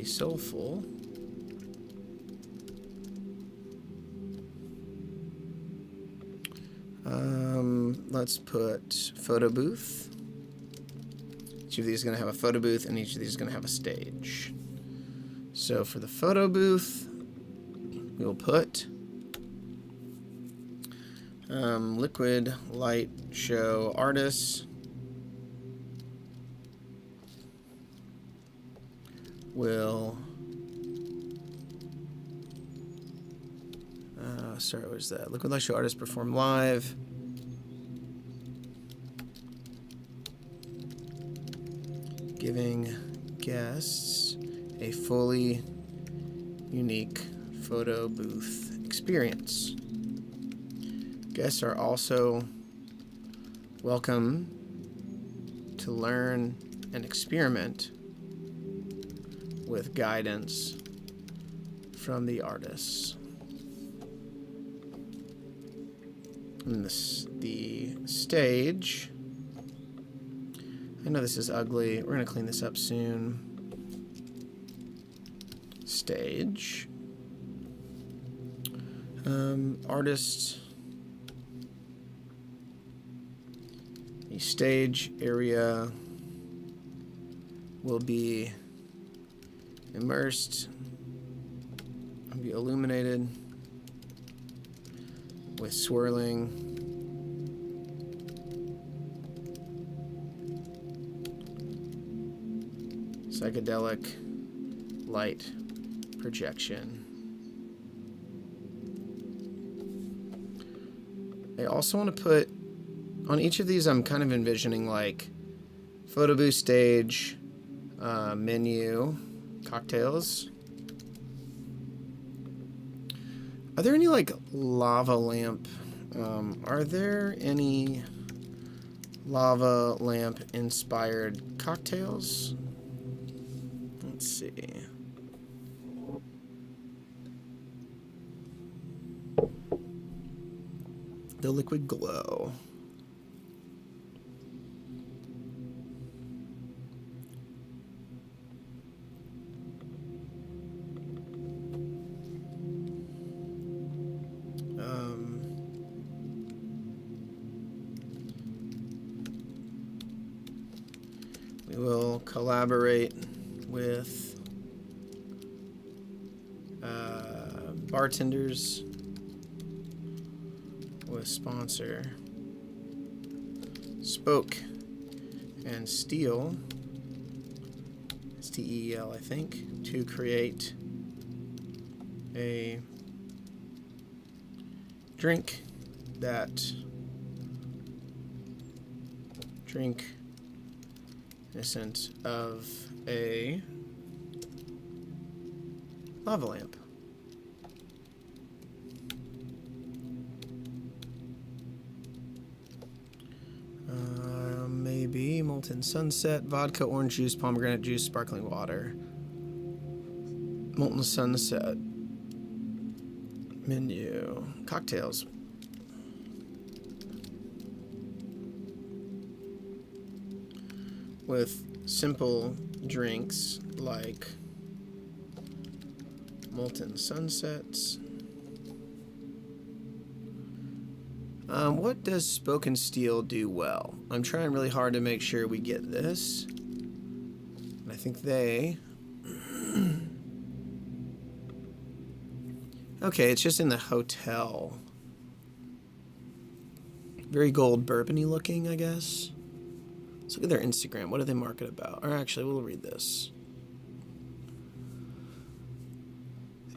soulful let's put photo booth. Each of these is going to have a photo booth, and each of these is going to have a stage. So for the photo booth, we will put liquid light show artists will sorry, what was that? Liquid light show artists perform live. Giving guests a fully unique photo booth experience. Guests are also welcome to learn and experiment with guidance from the artists. And the stage, I know this is ugly. We're going to clean this up soon. Stage. Artist The stage area will be immersed, be illuminated with swirling psychedelic light projection. I also want to put on each of these, I'm kind of envisioning like photo booth stage, menu, cocktails. Are there any like lava lamp? Are there any lava lamp inspired cocktails? Let's see. The liquid glow. We will collaborate with bartenders with sponsor Spoke and Steel, STEEL, I think, to create a drink innocent of a lava lamp. Maybe molten sunset, vodka, orange juice, pomegranate juice, sparkling water. Molten sunset. Menu. Cocktails. With simple drinks like molten sunsets. What does Spoken Steel do well? I'm trying really hard to make sure we get this. And I think they... Okay, it's just in the hotel. Very gold bourbon-y looking, I guess. Let's look at their Instagram. What do they market about? Or actually, we'll read this.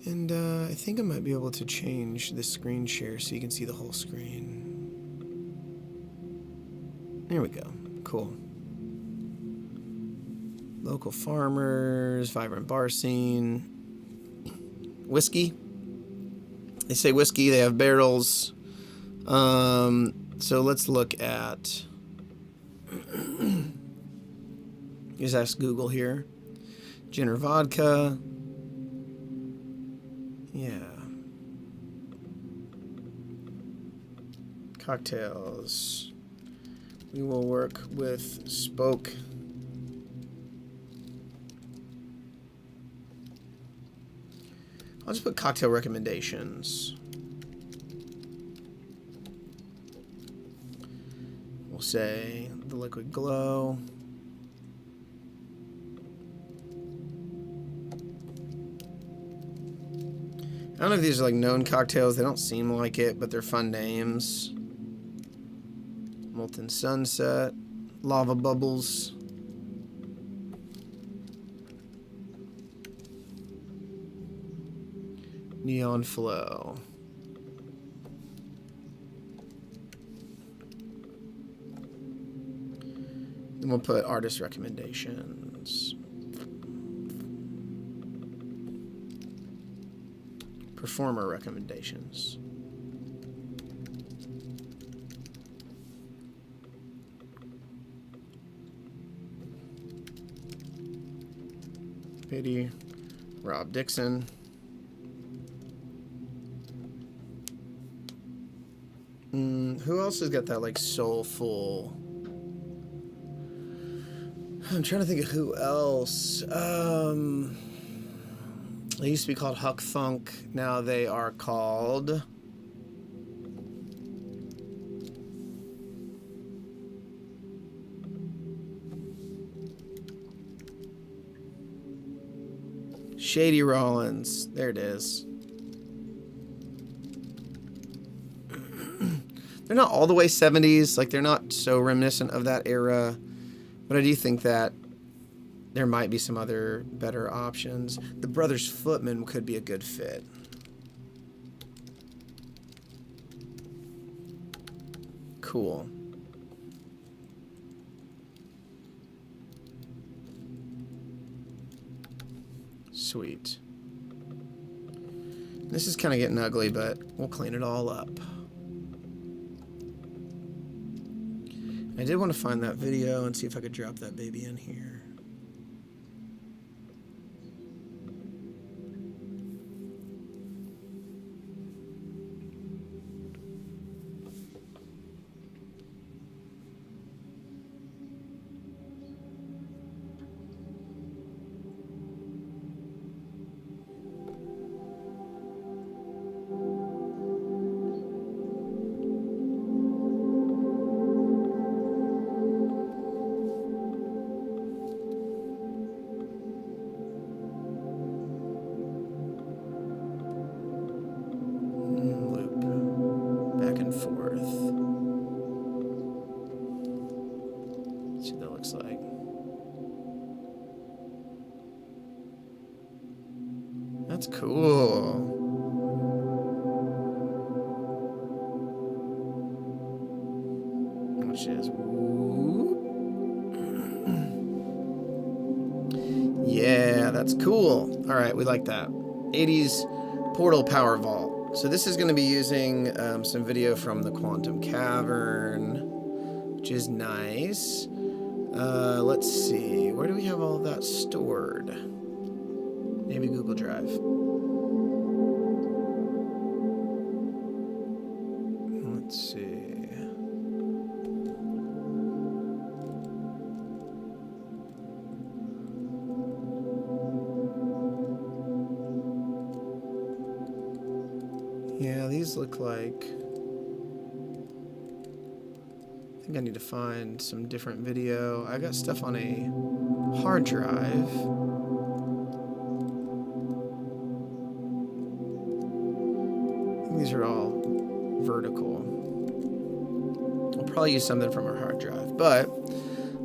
And I think I might be able to change the screen share so you can see the whole screen. There we go. Cool. Local farmers, vibrant bar scene. Whiskey. They say whiskey, they have barrels. So let's look at... Just ask Google here. Gin or vodka. Yeah. Cocktails. We will work with Spoke. I'll just put cocktail recommendations. We'll say the liquid glow. I don't know if these are like known cocktails. They don't seem like it, but they're fun names. Molten Sunset, Lava Bubbles. Neon Flow. Then we'll put artist recommendations. Performer recommendations. Pity, Rob Dixon. Who else has got that like soulful? I'm trying to think of who else. They used to be called Huck Funk. Now they are called... Shady Rollins. There it is. They're not all the way 70s. Like, they're not so reminiscent of that era. But I do think that there might be some other better options. The Brothers Footman could be a good fit. Cool. Sweet. This is kind of getting ugly, but we'll clean it all up. I did want to find that video and see if I could drop that baby in here. That's cool. Watch this. Yeah, that's cool. All right, we like that. 80s portal power vault. So this is going to be using some video from the Quantum Cavern, which is nice. Let's see. Where do we have all of that stored? Maybe Google Drive. Let's see. Yeah, these look like... I think I need to find some different video. I got stuff on a hard drive. These are all vertical. We'll probably use something from our hard drive, but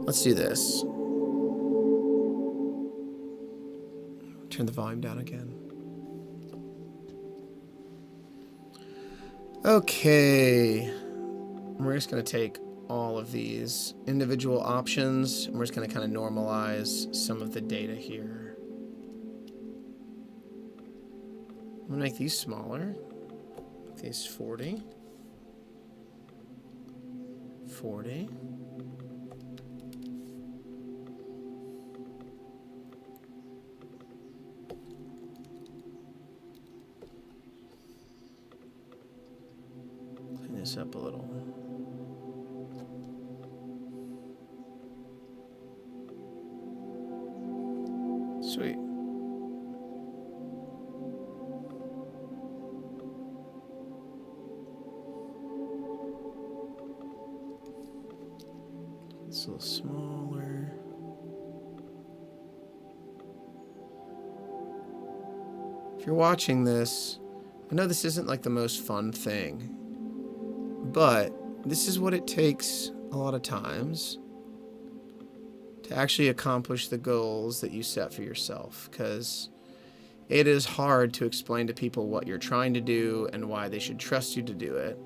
let's do this. Turn the volume down again. Okay. We're just going to take all of these individual options, and we're just going to kind of normalize some of the data here. I'm going to make these smaller. These 40. 40. Clean this up a little. Sweet. It's a little smaller. If you're watching this, I know this isn't like the most fun thing, but this is what it takes a lot of times to actually accomplish the goals that you set for yourself, because it is hard to explain to people what you're trying to do and why they should trust you to do it.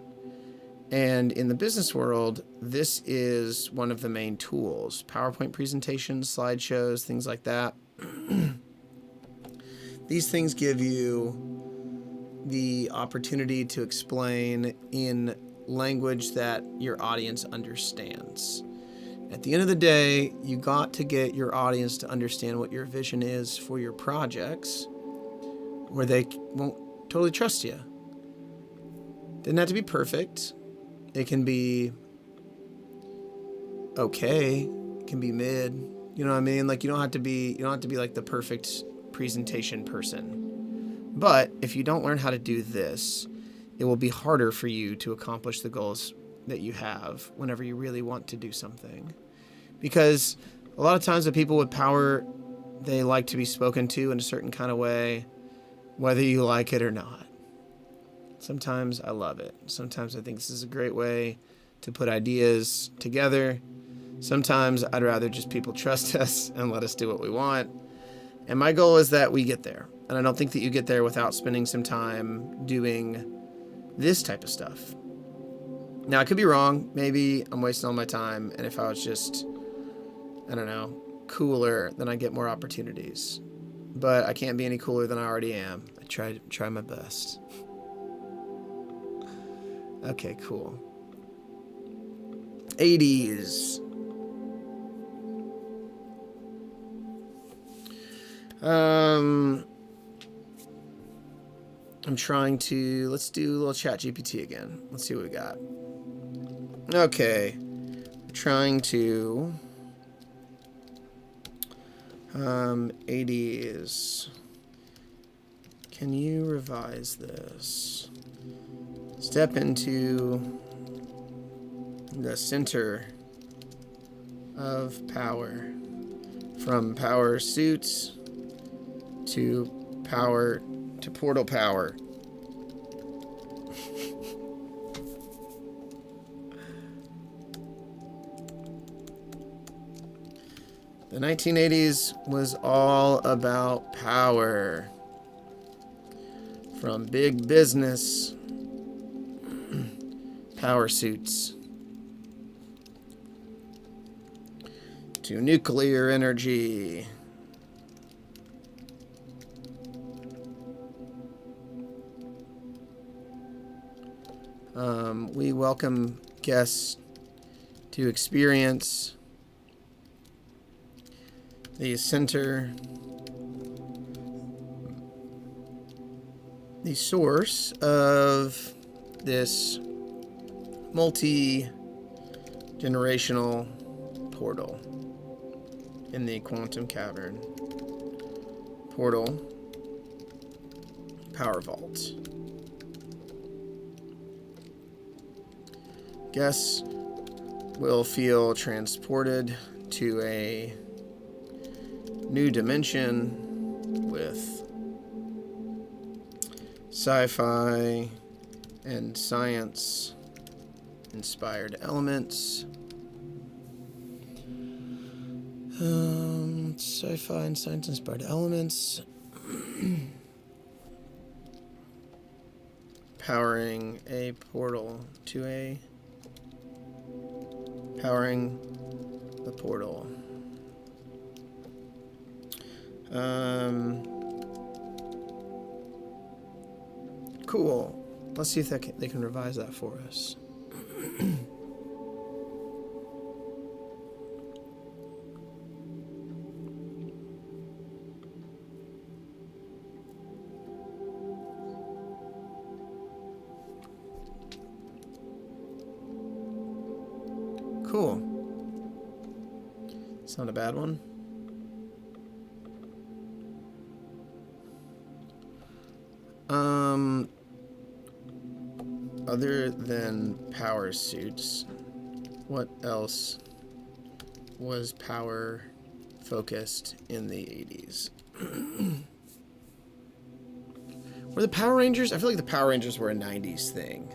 And in the business world, this is one of the main tools. PowerPoint presentations, slideshows, things like that. These things give you the opportunity to explain in language that your audience understands. At the end of the day, you got to get your audience to understand what your vision is for your projects, where they won't totally trust you. Doesn't have to be perfect. It can be okay. It can be mid. You know what I mean? Like, you don't have to be like the perfect presentation person. But if you don't learn how to do this, it will be harder for you to accomplish the goals that you have whenever you really want to do something. Because a lot of times the people with they like to be spoken to in a certain kind of way, whether you like it or not. Sometimes I love it. Sometimes I think this is a great way to put ideas together. Sometimes I'd rather just people trust us and let us do what we want. And my goal is that we get there. And I don't think that you get there without spending some time doing this type of stuff. Now, I could be wrong. Maybe I'm wasting all my time. And if I was just, I don't know, cooler, then I get more opportunities. But I can't be any cooler than I already am. I try my best. Okay, cool. 80s. I'm trying to, let's do a little chat GPT again. Let's see what we got. Okay. I'm trying to, 80s. Can you revise this? Step into the center of power. From power suits to power to portal power. The 1980s was all about power. From big business, power suits, to nuclear energy. We welcome guests to experience the center, the source of this multi-generational portal in the quantum cavern. Portal power vault. Guests will feel transported to a new dimension with sci-fi and science inspired elements. Sci-fi and science inspired elements. Powering a portal to a powering the portal. Cool. Let's see if they can revise that for us. Cool. It's not a bad one. Other than power suits, what else was power focused in the 80s? Were the Power Rangers? I feel like the Power Rangers were a 90s thing.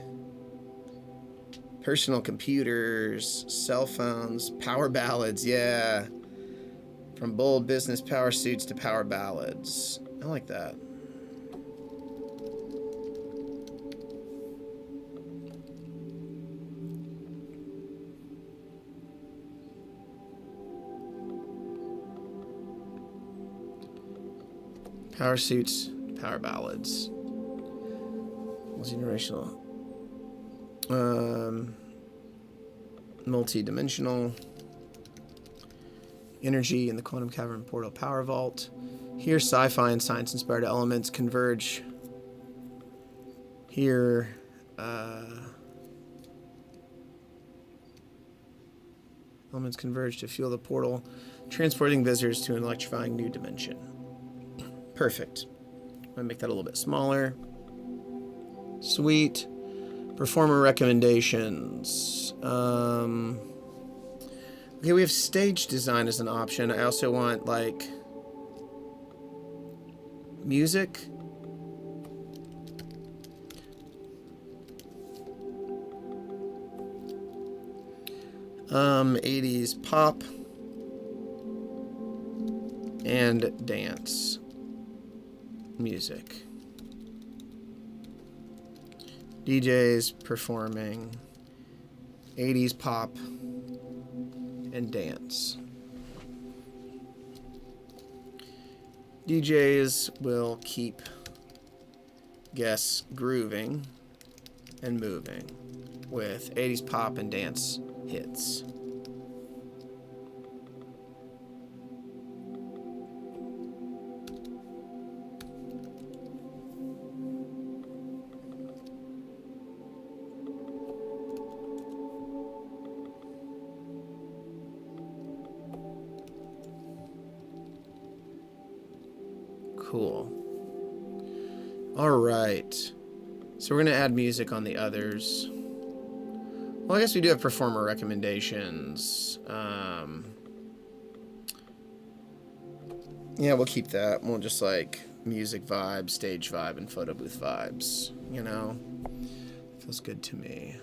Personal computers, cell phones, power ballads, yeah. From bold business power suits to power ballads. I like that. Power suits, power ballads. Multi-generational. Multi-dimensional. Energy in the quantum cavern portal power vault. Here, sci-fi and science-inspired elements converge. Here, elements converge to fuel the portal, transporting visitors to an electrifying new dimension. Perfect. I'm going to make that a little bit smaller. Sweet. Performer recommendations. Okay, we have stage design as an option. I also want, like, music. '80s pop and dance music. DJs performing 80s pop and dance. DJs will keep guests grooving and moving with 80s pop and dance hits. Cool. All right. So we're going to add music on the others. Well, I guess we do have performer recommendations. Yeah, we'll keep that. We'll just like music vibe, stage vibe, and photo booth vibes. You know? Feels good to me.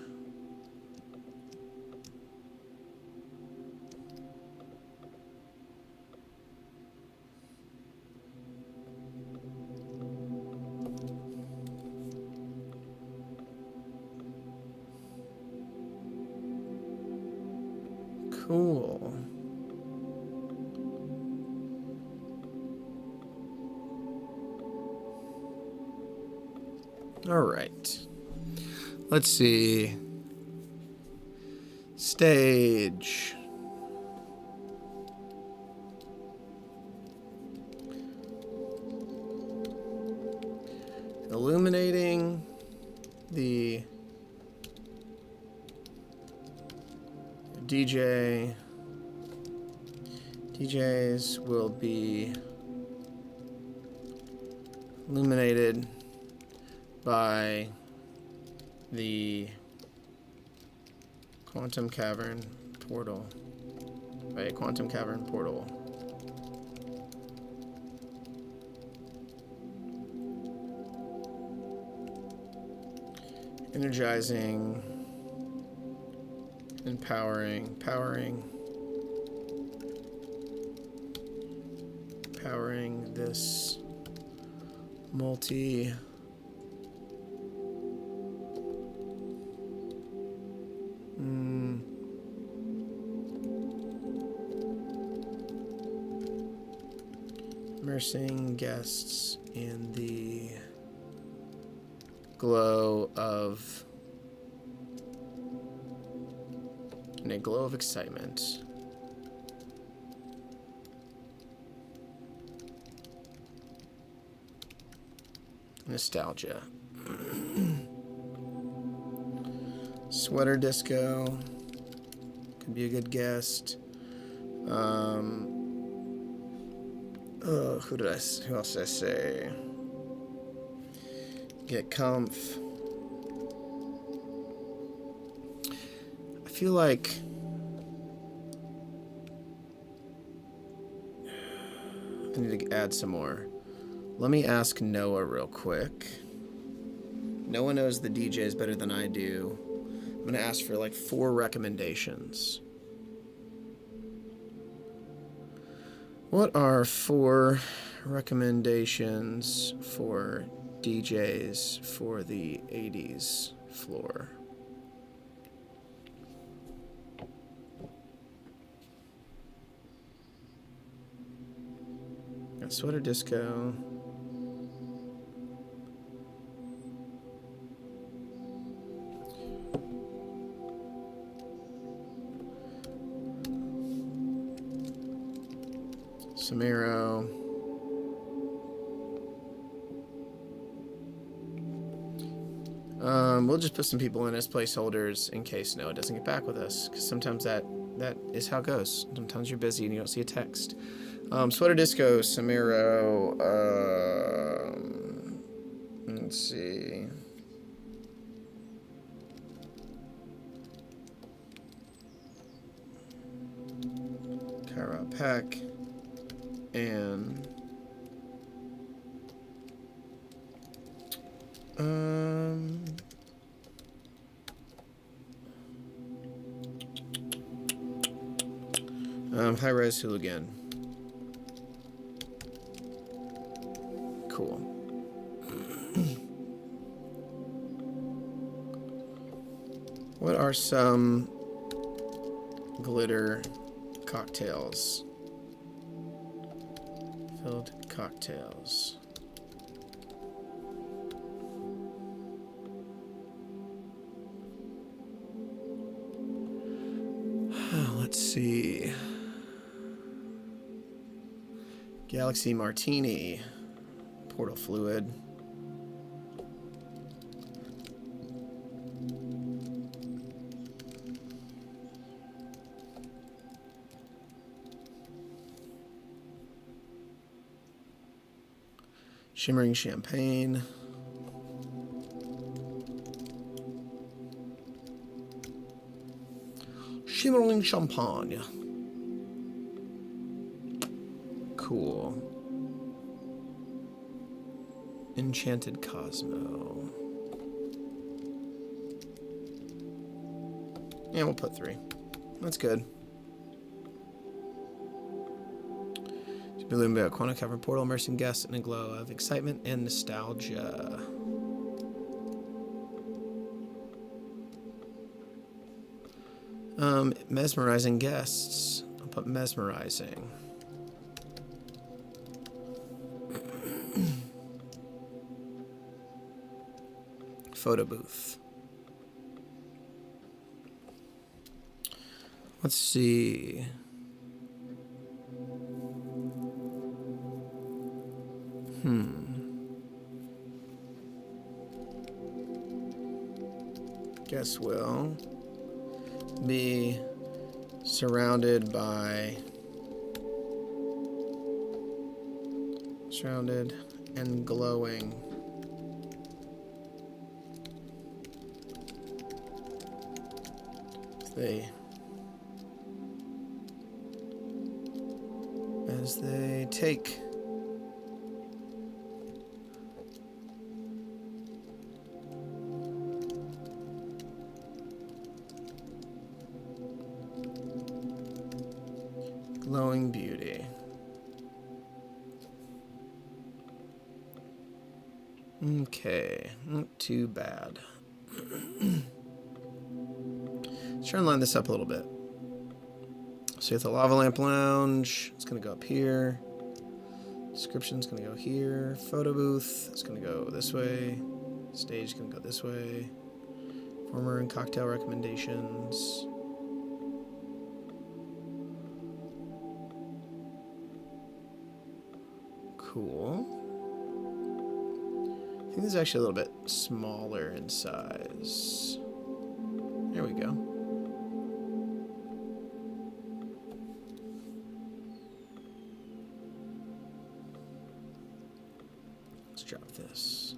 Cool. All right. Let's see. Stage. Illuminating the DJ. DJs will be illuminated by the quantum cavern portal. By a quantum cavern portal. Energizing, empowering, powering this multi immersing guests in the glow of excitement. Nostalgia. Sweater disco could be a good guest. Who else did I say? Get comf. I feel like I need to add some more. Let me ask Noah real quick. Noah knows the DJs better than I do. I'm going to ask for like 4 recommendations. What are 4 recommendations for DJs for the 80s floor? Got Sweater Disco. Samaro. We'll just put some people in as placeholders in case Noah doesn't get back with us, because sometimes that is how it goes. Sometimes you're busy and you don't see a text. Sweater Disco, Samaro. Let's see. Kara Peck and High-res hooligan. Cool. What are some glitter cocktails? Filled cocktails. Let's see. Galaxy Martini. Portal fluid. Shimmering champagne. Shimmering champagne. Cool. Enchanted Cosmo. Yeah, we'll put 3. That's good. Balloon about quantum cavern portal, immersing guests in a glow of excitement and nostalgia. Mesmerizing guests. I'll put mesmerizing. Photo booth. Let's see. Guess we'll be surrounded and glowing. As they take glowing beauty. Okay, not too bad. Let's try and line this up a little bit. So with the lava lamp lounge, it's going to go up here. Description's going to go here. Photo booth, it's going to go this way. Stage is going to go this way. Former and cocktail recommendations. Cool. I think this is actually a little bit smaller in size. There we go. Let's drop this.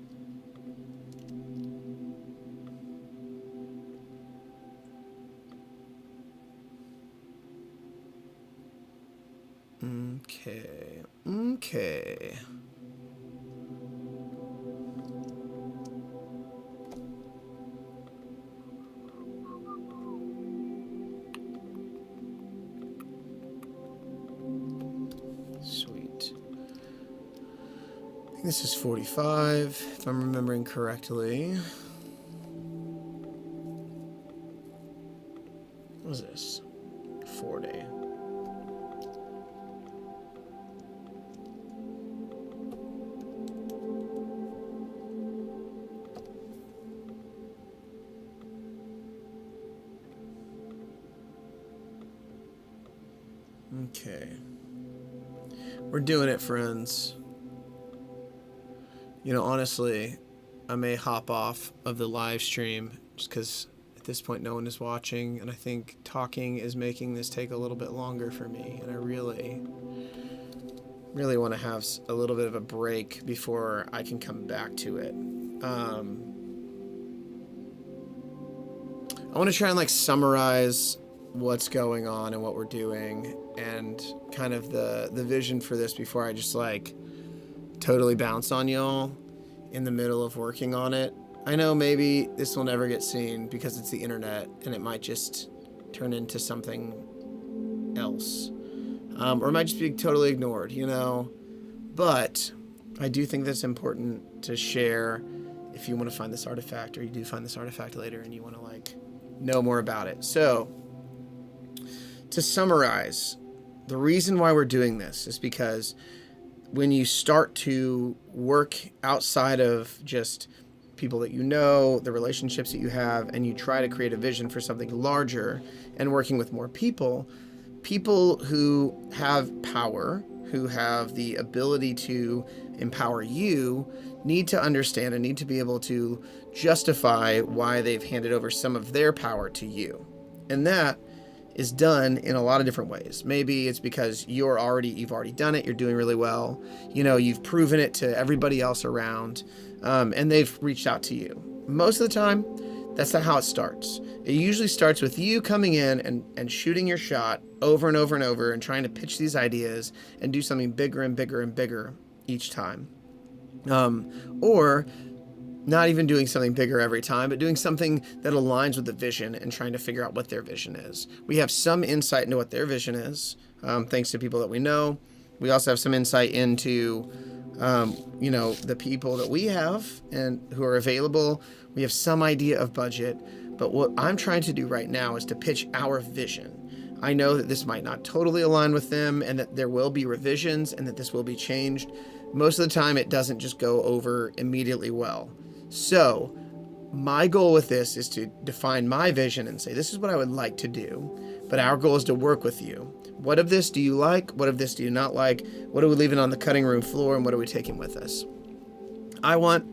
Okay. Sweet. I think this is 45, if I'm remembering correctly. What is this? 40. Okay. We're doing it, friends. You know, honestly, I may hop off of the live stream just because at this point no one is watching, and I think talking is making this take a little bit longer for me, and I really want to have a little bit of a break before I can come back to it. I want to try and summarize what's going on and what we're doing and kind of the vision for this before I just totally bounce on y'all. in the middle of working on it. I know maybe this will never get seen because it's the internet and it might just turn into something else. Or it might just be totally ignored, you know? But I do think that's important to share if you want to find this artifact, or you do find this artifact later and you want to like know more about it. So to summarize, the reason why we're doing this is because when you start to work outside of just people that you know, the relationships that you have, and you try to create a vision for something larger and working with more people who have power, who have the ability to empower you, need to understand and need to be able to justify why they've handed over some of their power to you. And that is done in a lot of different ways. Maybe it's because you've already done it, you're doing really well, you know, you've proven it to everybody else around, and they've reached out to you. Most of the time, that's not how it starts. It usually starts with you coming in and shooting your shot over and over and over and trying to pitch these ideas and do something bigger and bigger and bigger each time. Or not even doing something bigger every time, but doing something that aligns with the vision and trying to figure out what their vision is. We have some insight into what their vision is, thanks to people that we know. We also have some insight into, you know, the people that we have and who are available. We have some idea of budget, but what I'm trying to do right now is to pitch our vision. I know that this might not totally align with them and that there will be revisions and that this will be changed. Most of the time, it doesn't just go over immediately well. So my goal with this is to define my vision and say, this is what I would like to do, but our goal is to work with you. What of this do you like? What of this do you not like? What are we leaving on the cutting room floor, and what are we taking with us? I want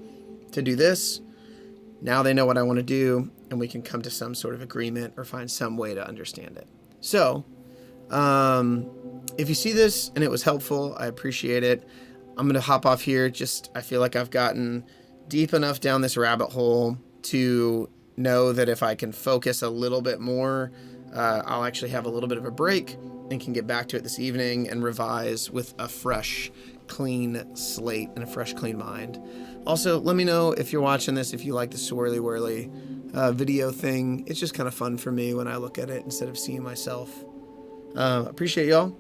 to do this. Now they know what I want to do, and we can come to some sort of agreement or find some way to understand it. So if you see this and it was helpful, I appreciate it. I'm going to hop off here. I feel like I've gotten deep enough down this rabbit hole to know that if I can focus a little bit more, I'll actually have a little bit of a break and can get back to it this evening and revise with a fresh, clean slate and a fresh, clean mind. Also, let me know if you're watching this, if you like the swirly whirly video thing. It's just kind of fun for me when I look at it instead of seeing myself. Appreciate y'all.